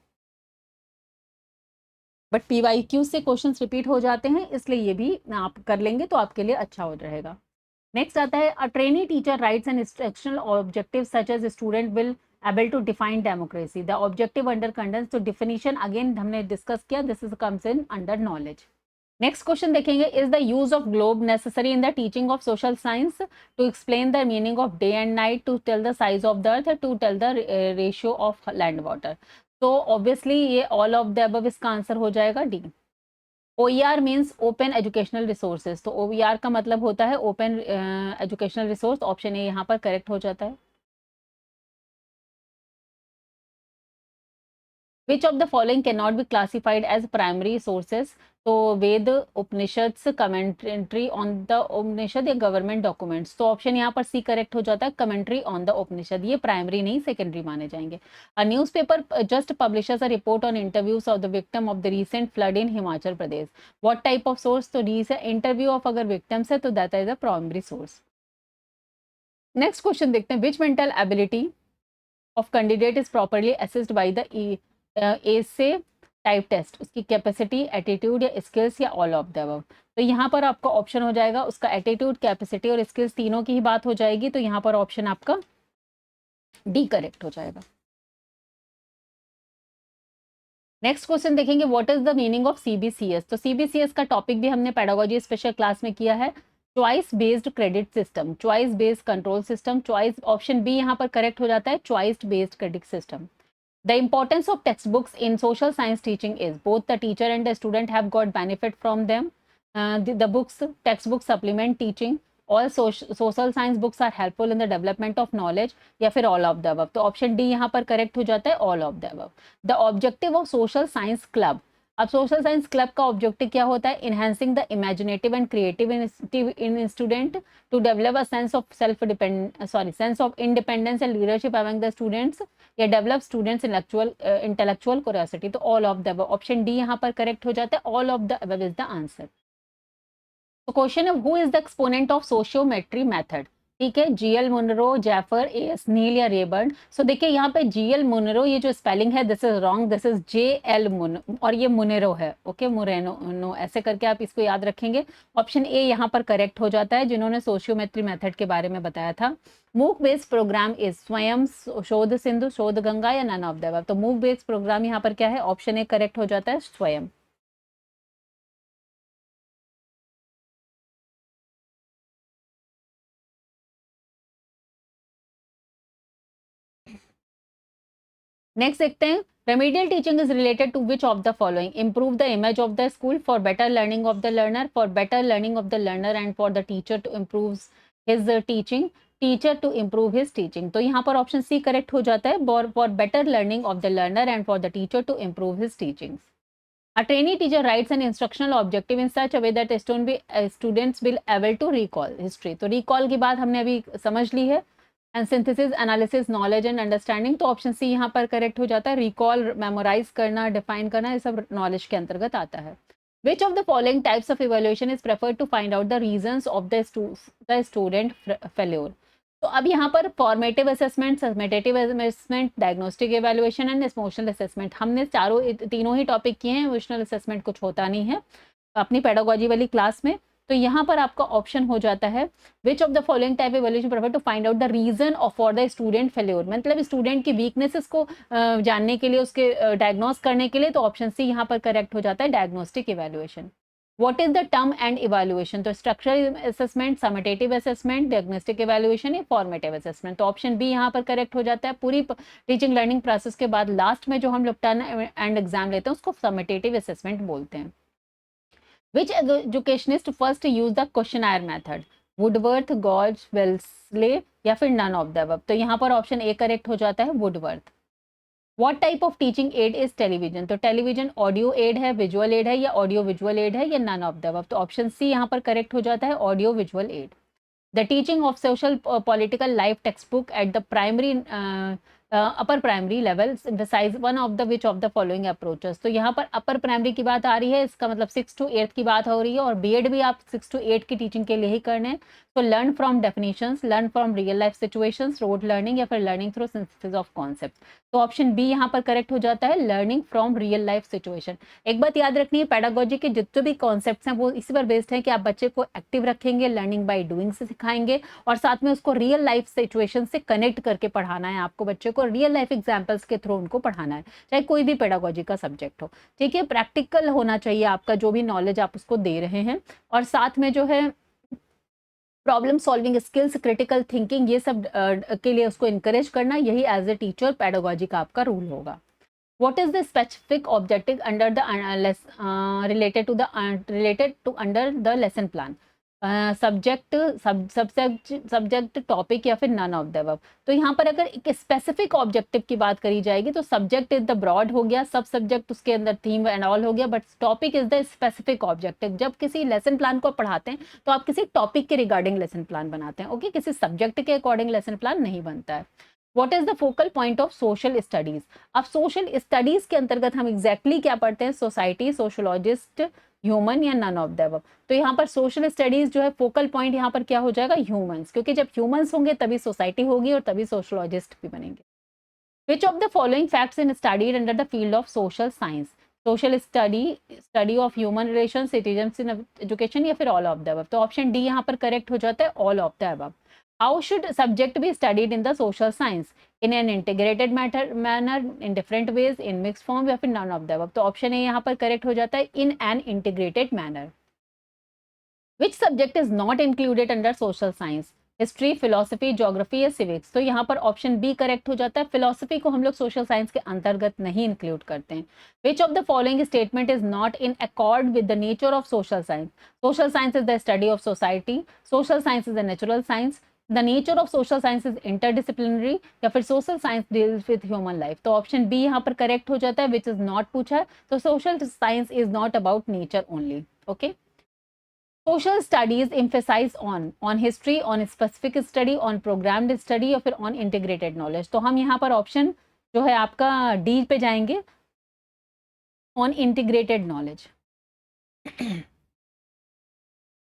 बट PYQ से क्वेश्चंस रिपीट हो जाते हैं, इसलिए ये भी आप कर लेंगे तो आपके लिए अच्छा हो रहेगा। नेक्स्ट आता है, a trainee teacher writes an instructional objective such as student will able to define democracy, the objective under content, तो डिफिनीशन अगेन हमने डिस्कस किया, this is comes in under knowledge. Next question देखेंगे, is the use of globe necessary in the teaching of social science to explain the meaning of day and night, to tell the size of the earth, to tell the ratio of land water. तो obviously ये all of the above इसका answer हो जाएगा D. OER means open educational resources, तो OER का मतलब होता है open educational resource, option A यहाँ पर करेक्ट हो जाता है। Which of the following can not be classified as primary sources, तो Veda, Upanishad, commentary on the Upanishad या गवर्नमेंट डॉक्यूमेंट्स, तो ऑप्शन यहाँ पर सी करेक्ट हो जाता है, कमेंट्री ऑन द उपनिषद, ये प्राइमरी नहीं सेकेंडरी माने जाएंगे। A newspaper just publishes a report on interviews of the victim of the recent flood in Himachal Pradesh, what type of source, तो इंटरव्यू ऑफ अगर विक्टिम्स है तो that is a primary source. Next question देखते हैं, which mental ability of candidate is properly assessed by the essay type test, उसकी capacity, attitude या skills या all of the above, तो यहाँ पर आपका ऑप्शन हो जाएगा उसका एटीट्यूड, कैपेसिटी और स्किल्स तीनों की ही बात हो जाएगी, तो यहाँ पर ऑप्शन आपका डी करेक्ट हो जाएगा। नेक्स्ट क्वेश्चन देखेंगे, what is the meaning of CBCS, तो CBCS का टॉपिक भी हमने पेडागोजी स्पेशल क्लास में किया है, choice based credit system, choice based control system, choice, option B यहाँ पर करेक्ट हो जाता है, choice based credit system. The importance of textbooks in social science teaching is both the teacher and the student have got benefit from them. Textbooks supplement teaching. All social science books are helpful in the development of knowledge, या फिर all of the above, तो option D यहाँ पर correct हो जाता है, all of the above. The objective of social science club, अब social science club का ऑब्जेक्टिव क्या होता है, enhancing the imaginative and creative in student to develop a sense of sense of independence and leadership among the students, या develop students intellectual curiosity, तो all of the above, option D यहाँ पर correct हो जाता है, all of the above is the answer. तो question है, who is the exponent of sociometry method, ठीक है, GL मुनरो, जैफर, AS नील या रेबर्न, सो देखिए यहाँ पे GL मुनरो, ये जो स्पेलिंग है this is wrong, this is JL मुन, और ये मुनेरो है, ओके, मुरेनो नो, ऐसे करके आप इसको याद रखेंगे, ऑप्शन ए यहाँ पर करेक्ट हो जाता है, जिन्होंने सोशियोमेट्री मेथड के बारे में बताया था। मूक बेस्ड प्रोग्राम इज स्वयं, शोध सिंधु, शोध गंगा या नन ऑफ द अबव, तो मूक बेस्ड प्रोग्राम यहाँ पर क्या है, ऑप्शन ए करेक्ट हो जाता है, स्वयं। नेक्स्ट देखते हैं, remedial teaching is related to which of the following, improve the image of the school, for better learning of the learner, for better learning of the learner and for the teacher to improve his teaching, teacher to improve his teaching, तो यहाँ पर option C correct हो जाता है, for better learning of the learner and for the teacher to improve his teaching. A trainee teacher writes an instructional objective in such a way that students will able to recall history, तो recall की बात हमने अभी समझ ली है, and synthesis, analysis, knowledge and understanding, तो option C यहाँ पर करेक्ट हो जाता है, रिकॉल, मेमोराइज करना, डिफाइन करना, ये सब नॉलेज के अंतर्गत आता है। Which of the following types of evaluation is preferred to find out the reasons of the student failure, तो अब यहाँ पर formative assessment, summative assessment, diagnostic evaluation and emotional assessment, हमने तीनों ही टॉपिक किए हैं, इमोशनल असेसमेंट कुछ होता नहीं है अपनी पेडागोजी वाली क्लास में, तो यहाँ पर आपका ऑप्शन हो जाता है, which of the following type evaluation prefer to find out the reason of for the student failure, मतलब स्टूडेंट की वीकनेसेस को जानने के लिए, उसके डायग्नोस करने के लिए, तो ऑप्शन सी यहाँ पर करेक्ट हो जाता है, diagnostic evaluation. What is the term and evaluation, तो structural assessment, summative assessment, diagnostic evaluation या फॉर्मेटिव असेसमेंट, तो ऑप्शन बी यहाँ पर करेक्ट हो जाता है। पूरी टीचिंग लर्निंग प्रोसेस के बाद लास्ट में जो हम लोग टर्म एंड एग्जाम लेते हैं उसको समेटिव असेसमेंट बोलते हैं। Which educationist first used the questionnaire method? Woodworth, gorge, Wellesley या फिर नन ऑफ द अबव, तो यहाँ पर ऑप्शन ए करेक्ट हो जाता है, Woodworth. What type of teaching aid is television? तो टेलीविजन ऑडियो एड है, विजुअल एड है या ऑडियो विजुअल एड है या नन ऑफ द अबव, तो ऑप्शन सी यहाँ पर करेक्ट हो जाता है, audio visual add. The teaching of social political life textbook at the primary upper primary level synthesize one of the which of the following approaches, तो यहाँ पर upper primary की बात आ रही है, इसका मतलब 6 to 8 की बात हो रही है, और बीएड भी आप 6 to 8 की टीचिंग के लिए ही करने हैं, तो learn from definitions, learn from real life situations, road learning या फिर learning through synthesis of concept, तो ऑप्शन बी यहाँ पर करेक्ट हो जाता है, learning from real life situation. एक बात याद रखनी है, पेडागोजी के जितने भी कॉन्सेप्ट्स हैं वो इसी पर बेस्ड है कि आप बच्चे को एक्टिव रखेंगे, लर्निंग बाय डूइंग से सिखाएंगे, और साथ में उसको रियल लाइफ सिचुएशन से कनेक्ट करके पढ़ाना है आपको बच्चे को रियल लाइफ एग्जाम्पल्स के थ्रू उनको पढ़ाना है, चाहे कोई भी पेडागोजी का सब्जेक्ट हो, ठीक है। प्रैक्टिकल होना चाहिए आपका जो भी नॉलेज आप उसको दे रहे हैं, और साथ में जो है problem solving skills, critical thinking, ये सब के लिए उसको इनकरेज करना, यही एज ए टीचर पेडागोजी का आपका रूल होगा। What is the specific objective under the related to under the lesson plan? Subject, subject, topic या फिर नन ऑफ द अबव। तो यहाँ पर अगर एक स्पेसिफिक ऑब्जेक्टिव की बात करी जाएगी तो सब्जेक्ट इज द ब्रॉड हो गया, सब सब्जेक्ट उसके अंदर थीम एंड ऑल हो गया, but topic is the specific objective. जब किसी लेसन प्लान को पढ़ाते हैं तो आप किसी टॉपिक के रिगार्डिंग लेसन प्लान बनाते हैं, ओके, किसी सब्जेक्ट के अकॉर्डिंग लेसन प्लान नहीं बनता है। What is the focal point of social studies? अब सोशल स्टडीज के अंतर्गत हम एग्जैक्टली क्या पढ़ते हैं, सोसाइटी, सोशोलॉजिस्ट, ह्यूमन या नन ऑफ द अबव। तो यहाँ पर सोशल स्टडीज जो है फोकल पॉइंट यहाँ पर क्या हो जाएगा, ह्यूमंस, क्योंकि जब ह्यूमंस होंगे तभी सोसाइटी होगी और तभी सोशोलॉजिस्ट भी बनेंगे। Which of the following facts is studied under the field of social science? Social study of human relation, citizens in education या फिर ऑल ऑफ द अबव। तो ऑप्शन डी यहाँ पर करेक्ट हो जाता है, all of the above. How should subject be studied in the social science? In an integrated manner, in different ways, in mixed form या फिर none of the above। तो option A यहाँ पर करेक्ट हो जाता है, in an integrated manner। Which subject is not included under social science? History, philosophy, geography या civics. तो यहाँ पर ऑप्शन बी करेक्ट हो जाता है, फिलोसफी को हम लोग सोशल साइंस के अंतर्गत नहीं इंक्लूड करते हैं। विच of the following statement is not in accord with the nature of social science? Social science is the study of society, social science is the natural science, the nature of social science is interdisciplinary या फिर social science deals with human life. तो option B यहाँ पर correct हो जाता है, विच is not पूछा है। तो social science is not about nature only, okay. Social studies emphasize on history, on specific study, on programmed study या फिर ऑन इंटीग्रेटेड नॉलेज। तो हम यहाँ पर ऑप्शन जो है आपका डी पे जाएंगे, on integrated knowledge.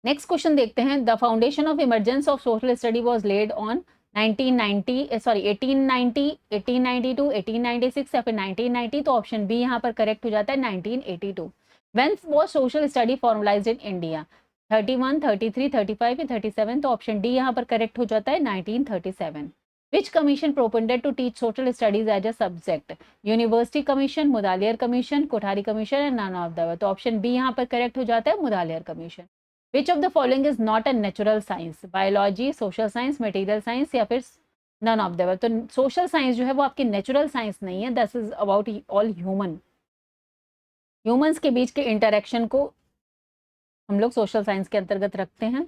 Next question देखते हैं, the foundation of emergence of social study was laid on 1890, 1892, 1896 या फिर 1990। तो ऑप्शन बी यहाँ पर करेक्ट हो जाता है, 1982। When was social study formalised in India? 31, 33, 35 या 37। तो ऑप्शन डी यहाँ पर करेक्ट हो जाता है, 1937। Which commission proponent to teach social studies as a subject? University commission, Mudaliar commission, Kothari commission या नन ऑफ द। तो ऑप्शन बी यहाँ पर करेक्ट हो जाता है, Mudaliar commission. Which of the following is not a natural science? Biology, social science, material science या फिर none of the. तो सोशल साइंस जो है वो आपकी नेचुरल साइंस नहीं है, this is about all humans के बीच के इंटरेक्शन को हम लोग सोशल साइंस के अंतर्गत रखते हैं।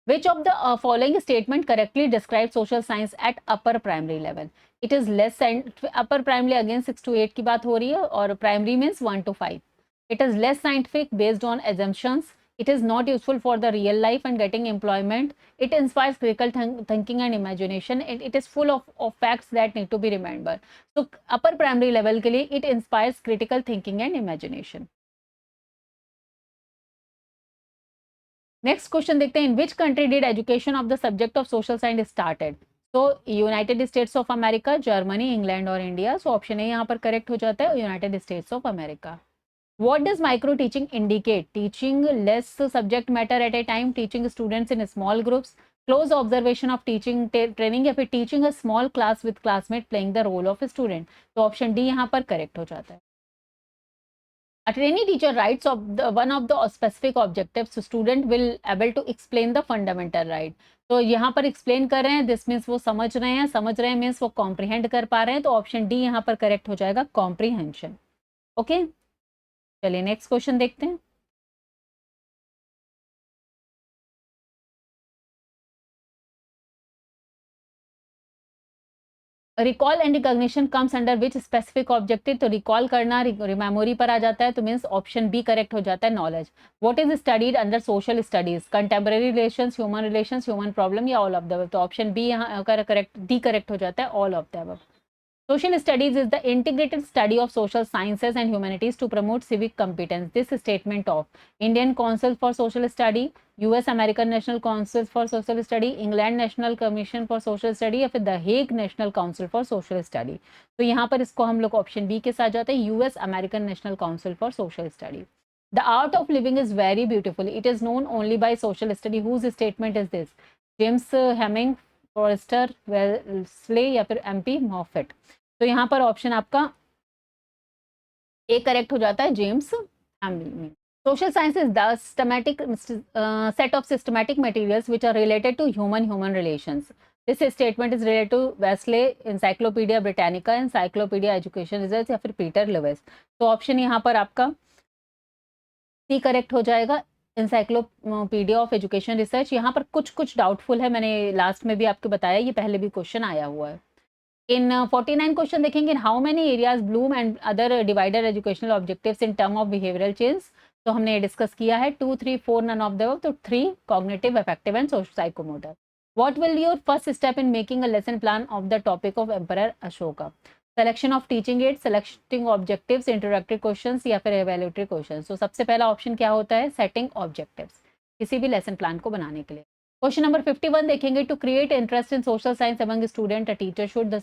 Which of the following statement correctly describes social science at upper primary level? It is less upper primary again 6 to 8 की बात हो रही है, और primary means 1 to 5. It is less scientific based on assumptions. It is not useful for the real life and getting employment. It inspires critical thinking and imagination. It is full of facts that need to be remembered. So upper primary level के लिए it inspires critical thinking and imagination. Next question देखते हैं, in which country did education of the subject of social science started? तो United States of America, Germany, England और India. So option A यहाँ पर correct हो जाता है, United States of America. What does micro teaching indicate? Teaching less subject matter at a time, teaching students in small groups, close observation of teaching training या फिर teaching a small class with classmate playing the role of student. तो option D यहाँ पर correct हो जाता है। A trainee teacher writes of one of the specific objectives, so student will able to explain the fundamental right. तो यहाँ पर explain कर रहे हैं, this means वो समझ रहे हैं means वो comprehend कर पा रहे हैं। तो ऑप्शन डी यहाँ पर करेक्ट हो जाएगा, comprehension। ओके, चलिए नेक्स्ट क्वेश्चन देखते हैं। Recall and recognition comes under which specific objective? तो रिकॉल करना मेमोरी पर आ जाता है, तो मीन्स ऑप्शन बी करेक्ट हो जाता है, knowledge. What is studied under social studies? Contemporary relations, human problem या ऑल ऑफ द अबव। तो ऑप्शन बी यहाँ करेक्ट, डी करेक्ट हो जाता है, all of the above. Social studies is the integrated study of social sciences and humanities to promote civic competence. This statement of Indian Council for Social Study, US American National Council for Social Study, England National Commission for Social Study या फिर The Hague National Council for Social Study। तो यहाँ पर इसको हम लोग option B के साथ जाते हैं, US American National Council for Social Study। The art of living is very beautiful. It is known only by social study. Whose statement is this? James Heming, Forrester, Wellesley या फिर MP मॉफेट। तो यहाँ पर option आपका ए correct हो जाता है, James Hamilton. Social science is the systematic set of systematic materials which are related to human relations. This statement is related to Wesley, Encyclopedia Britannica, Encyclopedia Education Results या फिर Peter Louis. तो option यहाँ पर आपका सी correct हो जाएगा, encyclopedia of education research. यहाँ पर कुछ कुछ डाउटफुल है, मैंने लास्ट में भी आपको बताया, ये पहले भी क्वेश्चन आया हुआ है। इन 49 क्वेश्चन देखेंगे, how many areas Bloom and other divider educational objectives in term of behavioural change. तो हमने डिस्कस किया है 2, 3, 4 नन ऑफ द, तो 3 cognitive, affective and psychomotor. What will your first step in making a lesson plan of the topic of emperor Ashoka. Selection of teaching add, selecting objectives, introductory questions या फिर एवेल्यूटरी questions. तो सबसे पहला option क्या होता है, setting objectives, किसी भी लेसन प्लान को बनाने के लिए। क्वेश्चन नंबर 51 देखेंगे, to create interest in social science among student, a teacher should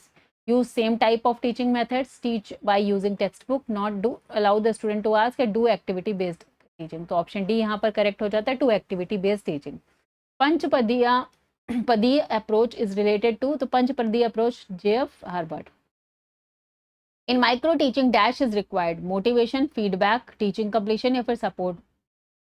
use same type of teaching methods, teach by using textbook, not do allow the student to ask, do activity based teaching। तो option D यहाँ पर correct हो जाता है, to activity based teaching. पदीय approach is related to, तो पंचपदीय approach JF Harvard. In micro teaching dash is required, motivation, feedback, teaching completion या फिर सपोर्ट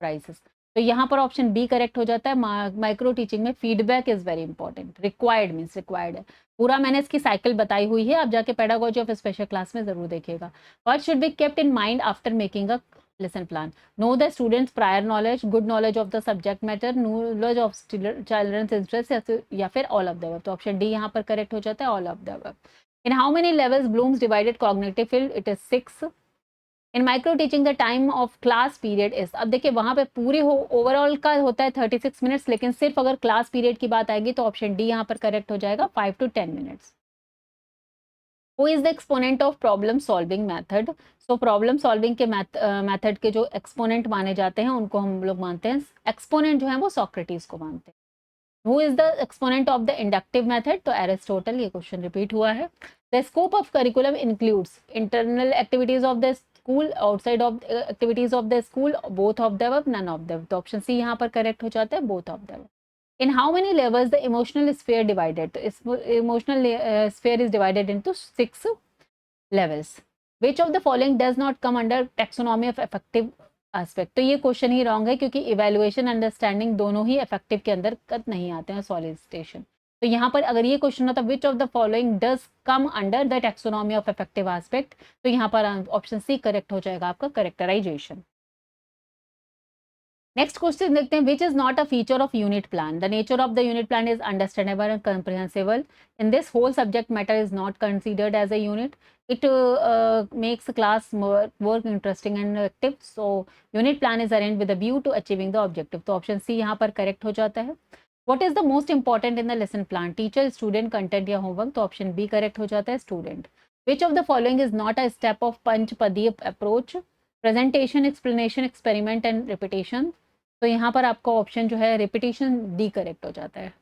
प्राइसेस। तो यहाँ पर ऑप्शन बी करेक्ट हो जाता है, माइक्रो टीचिंग में feedback is very important. Required means required है, पूरा मैंने इसकी साइकिल बताई हुई है, आप जाके पेडागोजी ऑफ स्पेशल क्लास में जरूर देखिएगा। What should be kept in mind after making a lesson plan, know the students prior knowledge, good knowledge of the subject matter, knowledge of children's interest या फिर ऑल ऑफ द अबव। तो option D यहाँ पर correct हो जाता है, all of the above. In how many levels Bloom's divided cognitive field, it is 6। In micro teaching the time of class period is, अब देखिए वहां पे पूरे ओवरऑल का होता है 36 मिनट्स, लेकिन सिर्फ अगर क्लास पीरियड की बात आएगी तो ऑप्शन डी यहाँ पर करेक्ट हो जाएगा, 5 to 10 minutes. Who is the exponent of problem solving method. So problem solving के मेथड के जो एक्सपोनेंट माने जाते हैं उनको हम लोग मानते हैं, एक्सपोनेंट जो है वो सोक्रेटिस को मानते हैं। Who is the exponent of the inductive method? तो एरिस्टोटल, ये क्वेश्चन रिपीट हुआ है। The scope of curriculum includes internal activities of the school, outside of activities of the school, both of the above, none of the above। तो option C यहाँ पर correct हो जाता है, both of the above। In how many levels the emotional sphere divided? तो emotional sphere is divided into 6 levels। Which of the following does not come under taxonomy of affective aspect. तो ये question ही wrong है, क्योंकि evaluation understanding दोनों ही effective के अंदर नहीं आते हैं, सॉलिसिटेशन। तो यहाँ पर अगर ये क्वेश्चन होता विच of the following does come under the taxonomy of effective aspect, तो यहाँ पर ऑप्शन सी करेक्ट हो जाएगा आपका, करेक्टराइजेशन। नेक्स्ट क्वेश्चन देखते हैं, which is not a feature of unit plan. The nature of the unit plan is understandable and comprehensible. In this whole subject matter is not considered as a unit. It makes class more interesting and active. So unit plan is arranged with a view to achieving the objective। तो option C यहाँ पर correct हो जाता है। What is the most important in the lesson plan? Teacher, student, content या homework। तो option B correct हो जाता है, student. Which of the following is not a step of पंचपदीय approach? Presentation, explanation, experiment and repetition। तो यहाँ पर आपका option जो है रिपीटिशन, डी करेक्ट हो जाता है।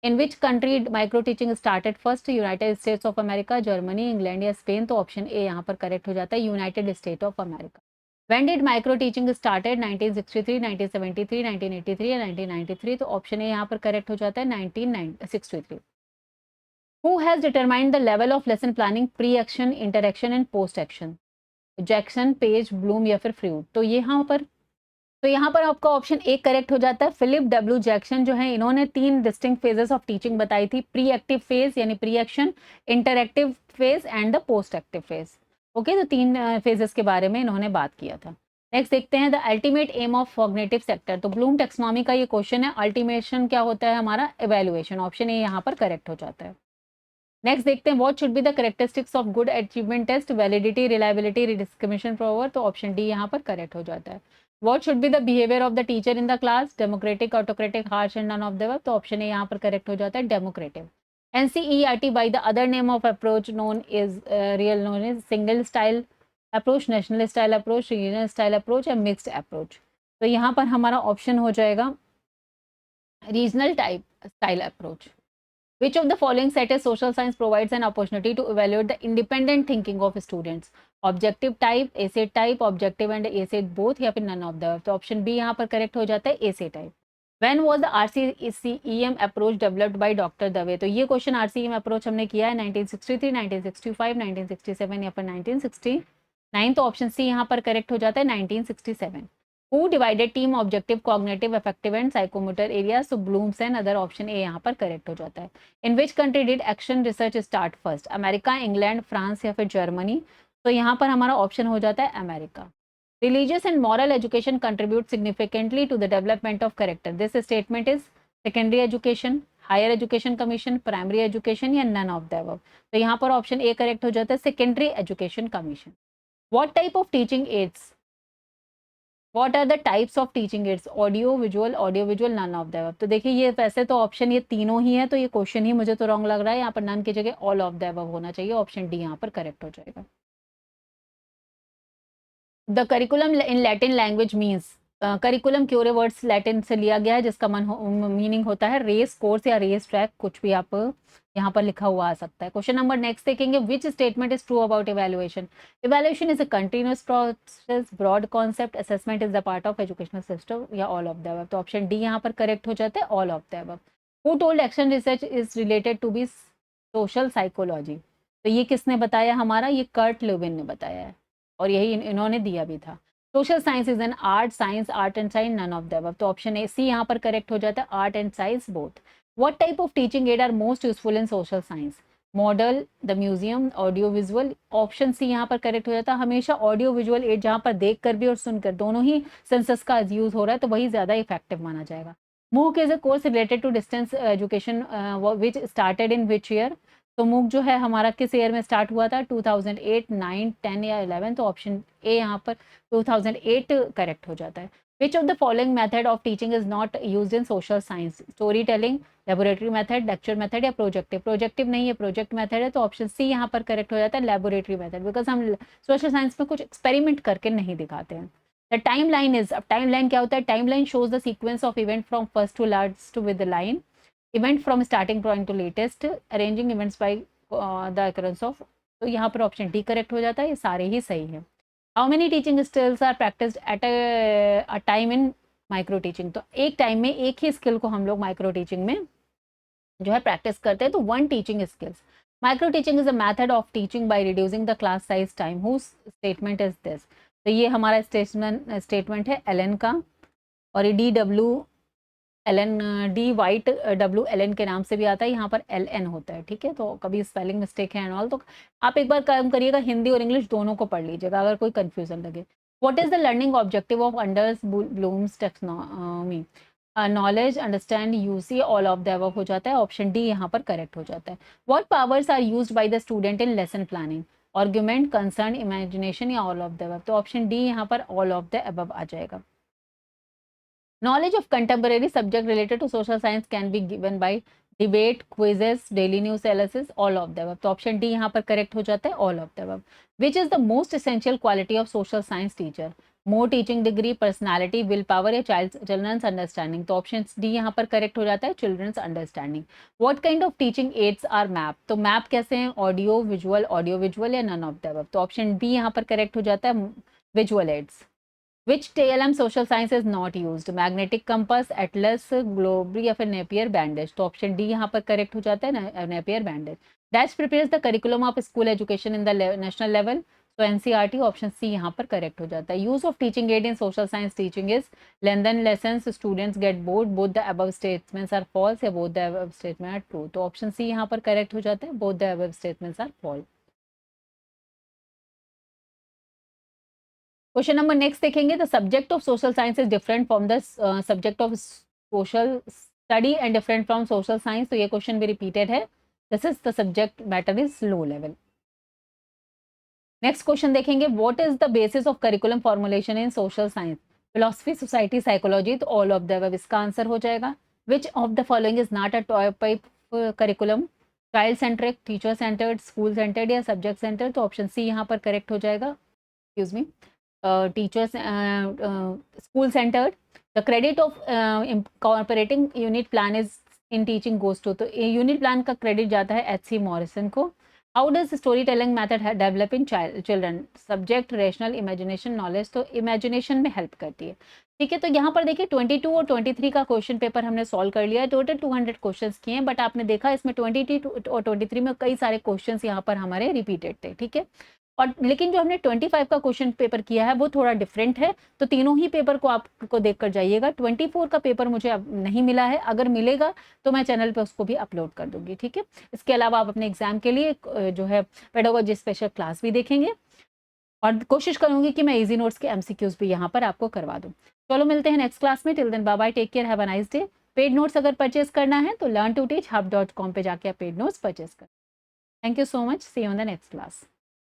In which country micro teaching started first? United States of America, Germany, England या स्पेन। तो ऑप्शन ए यहाँ पर करेक्ट हो जाता है, United State of America. When did micro teaching started? 1963, 1973, 1983 या 1993। तो ऑप्शन ए यहाँ पर करेक्ट हो जाता है, 1963। Who has determined the level of lesson planning, pre action, inter action and post action? Jackson, page, Bloom या फिर फ्रूट। तो यहाँ पर आपका ऑप्शन ए करेक्ट हो जाता है, फिलिप डब्ल्यू जैक्सन जो है, इन्होंने 3 डिस्टिंक्ट फेजेस ऑफ टीचिंग बताई थी, प्री एक्टिव फेज यानी pre action, interactive phase and the post active phase. Okay, तो 3 फेजेस के बारे में इन्होंने बात किया था। नेक्स्ट देखते हैं, the ultimate aim of cognitive sector. तो ब्लूम टेक्सोनॉमी का ये क्वेश्चन है, अल्टीमेशन क्या होता है हमारा, इवैल्यूएशन। ऑप्शन ए यहाँ पर करेक्ट हो जाता है। नेक्स्ट देखते हैं, what should be the characteristics of good achievement test, validity, reliability, discrimination for. तो ऑप्शन डी यहाँ पर करेक्ट हो जाता है। What should be the behavior of the teacher in the class? Democratic, autocratic, harsh and none of the above। तो option A यहाँ पर correct हो जाता है, democratic. NCERT by the other name of approach known is known as single style approach, national style approach, regional style approach या mixed approach। तो यहाँ पर हमारा ऑप्शन हो जाएगा regional type style approach. Which of the following set is social science provides an opportunity to evaluate the independent thinking of students? Objective type, essay type, objective and essay both या फिर none of the। तो option B यहाँ पर correct हो जाता है, essay type। When was the RCEM approach developed by doctor Dave? तो ये क्वेश्चन RCEM अप्रोच हमने किया है 1963, 1965, 1967 या फिर 1969। तो ऑप्शन सी यहाँ पर करेक्ट हो जाता है 1967। Who divided team objective cognitive affective and psychomotor areas? तो Bloom's and other, option A यहाँ पर करेक्ट हो जाता है। In which country did action research start first? America, England, France या फिर जर्मनी? तो यहाँ पर हमारा ऑप्शन हो जाता है America. Religious and moral education contribute significantly to the development of character. This statement is secondary education, higher education commission, primary education या none of the above? तो यहाँ पर ऑप्शन ए करेक्ट हो जाता है, secondary education commission. What type of teaching aids? What are the types of teaching aids? Audio visual, none of the above. तो देखिए ये वैसे तो ऑप्शन ये तीनों ही है, तो ये क्वेश्चन ही मुझे तो रॉन्ग लग रहा है। यहाँ पर नन की जगह ऑल ऑफ द अबव होना चाहिए, ऑप्शन डी यहाँ पर करेक्ट हो जाएगा। The curriculum in Latin language means? Curriculum क्योरे वर्ड्स लैटिन से लिया गया है, जिसका मीनिंग होता है रेस कोर्स या रेस ट्रैक, कुछ भी आप यहाँ पर लिखा हुआ आ सकता है। क्वेश्चन नंबर नेक्स्ट देखेंगे, which statement is true about evaluation? Evaluation is a continuous process, broad concept, assessment is the part of educational system या ऑल ऑफ द अबव? तो ऑप्शन डी यहाँ पर करेक्ट हो जाता है, all of the above. Who told action research is related to be social psychology? तो ये किसने बताया? हमारा ये कर्ट लुबिन ने बताया है, और यही इन्होंने दिया भी था। Social science is an art, science, art and science, none of the above? तो ऑप्शन ए सी यहाँ पर करेक्ट हो जाता है, art and science both. What type of teaching aid are most useful in social science? Model, the museum, audio visual? Option C यहाँ पर correct हो जाता है, हमेशा ऑडियो विजुअल एड, जहाँ पर देख कर भी और सुनकर दोनों ही सेंसस का यूज हो रहा है, तो वही ज्यादा इफेक्टिव माना जाएगा। MOOC is a course related to distance education which started in which year? तो मूक जो है हमारा किस ईयर में स्टार्ट हुआ था? 2008, 9, 10 या 11? तो ऑप्शन ए यहाँ पर 2008 करेक्ट हो जाता है। Which of the following method of teaching is not used in social science? Story telling, laboratory method, lecture method या प्रोजेक्टिव? प्रोजेक्टिव नहीं है, प्रोजेक्ट मेथड है, तो ऑप्शन सी यहाँ पर करेक्ट हो जाता है, लेबोरेटरी मेथड, बिकॉज हम सोशल साइंस में कुछ एक्सपेरिमेंट करके नहीं दिखाते हैं। द टाइम लाइन इज, अब टाइम लाइन क्या होता है? Timeline shows the sequence of event from first to last with the line, event from starting point to latest, arranging events by the occurrence of. तो यहाँ पर option D correct हो जाता है, ये सारे ही सही है। How many teaching skills are practised at a time in micro teaching? तो एक टाइम में एक ही स्किल को हम लोग माइक्रो टीचिंग में जो है प्रैक्टिस करते हैं, तो one teaching skills. Micro teaching is a method of teaching by reducing the class size time, whose statement is this? तो ये हमारा स्टेटमेंट है एलन का, और ये DW Allen, Dwight W Allen के नाम से भी आता है, यहाँ पर LN होता है, ठीक है? तो कभी स्पेलिंग मिस्टेक है एंड ऑल, तो आप एक बार काम करिएगा, हिंदी और इंग्लिश दोनों को पढ़ लीजिएगा अगर कोई कंफ्यूजन लगे। What is the learning objective of अंडर्स ब्लूम्स टेक्सोनॉमी? नॉलेज, अंडरस्टैंड, यूसी, ऑल ऑफ द अबव हो जाता है, ऑप्शन डी यहाँ पर करेक्ट हो जाता है। What powers are used by the student in lesson planning? Argument, concern, imagination या ऑल ऑफ द अबव? तो ऑप्शन डी यहाँ पर ऑल ऑफ द अबव आ जाएगा। Knowledge of contemporary subject related to social science can be given by debate, quizzes, daily news analysis, all of the above. तो option D यहाँ पर correct हो जाता है, all of the above. Which is the most essential quality of social science teacher? More teaching degree, personality, willpower या children's understanding? तो option D यहाँ पर करेक्ट हो जाता है, children's understanding. What kind of teaching aids are map? तो map कैसे हैं? ऑडियो विजुअल या none of the above? तो ऑप्शन बी यहाँ पर करेक्ट हो जाता है, visual aids. Which TLM social science is not used? Magnetic compass, atlas, ग्लोबरी या फिर नेपियर बैंडेज? तो ऑप्शन डी यहाँ पर करेक्ट हो जाता है, Napier bandage. Dash prepares the curriculum of school education in the national level? तो NCERT, ऑप्शन सी यहाँ पर करेक्ट हो जाता है। Use of teaching aid in social science teaching is lengthen lessons, students get bored, both the above statements are false या both the above statement are true? तो option C यहाँ पर correct हो जाता है, both the above statements are false. Question number next देखेंगे, the subject of social science is different from the subject of social study and different from social science? तो ये question भी repeated है, this is the subject matter is low level. Next question देखेंगे, what is the basis of curriculum formulation in social science? Philosophy, society, psychology? तो all of the above इसका answer हो जाएगा। विच of the following is not a type curriculum? Child centric, teacher centred, school centred या subject centred? तो option C यहाँ पर correct हो जाएगा, excuse me, teachers school centered. The credit of incorporating unit plan is in teaching goes to, तो unit plan का credit जाता है HC मॉरिसन को, how does story telling method develop in children? Subject, rational, imagination, knowledge. तो imagination में help करती है। ठीक है, तो यहाँ पर देखिए 22 और 23 का क्वेश्चन पेपर हमने सॉल्व कर लिया है। टोटल 200 क्वेश्चंस किए हैं, बट आपने देखा इसमें 22 और 23 में कई सारे क्वेश्चंस यहाँ पर हमारे रिपीटेड थे। ठीक है, और लेकिन जो हमने 25 का क्वेश्चन पेपर किया है वो थोड़ा डिफरेंट है, तो तीनों ही पेपर को आपको देखकर जाइएगा। 24 का पेपर मुझे अब नहीं मिला है, अगर मिलेगा तो मैं चैनल पे उसको भी अपलोड कर दूंगी। ठीक है, इसके अलावा आप अपने एग्जाम के लिए जो है पेडागोजी स्पेशल क्लास भी देखेंगे, और कोशिश करूंगी कि मैं इजी नोट्स के एमसीक्यूज भी यहाँ पर आपको करवा दूँ। चलो मिलते हैं नेक्स्ट क्लास में। Till then bye bye, take care, have a nice day. Paid notes अगर परचेज करना है तो learn2teach hub.com पे जाके आप पेड नोट्स परचेज कर। Thank you so much, see you in the next class.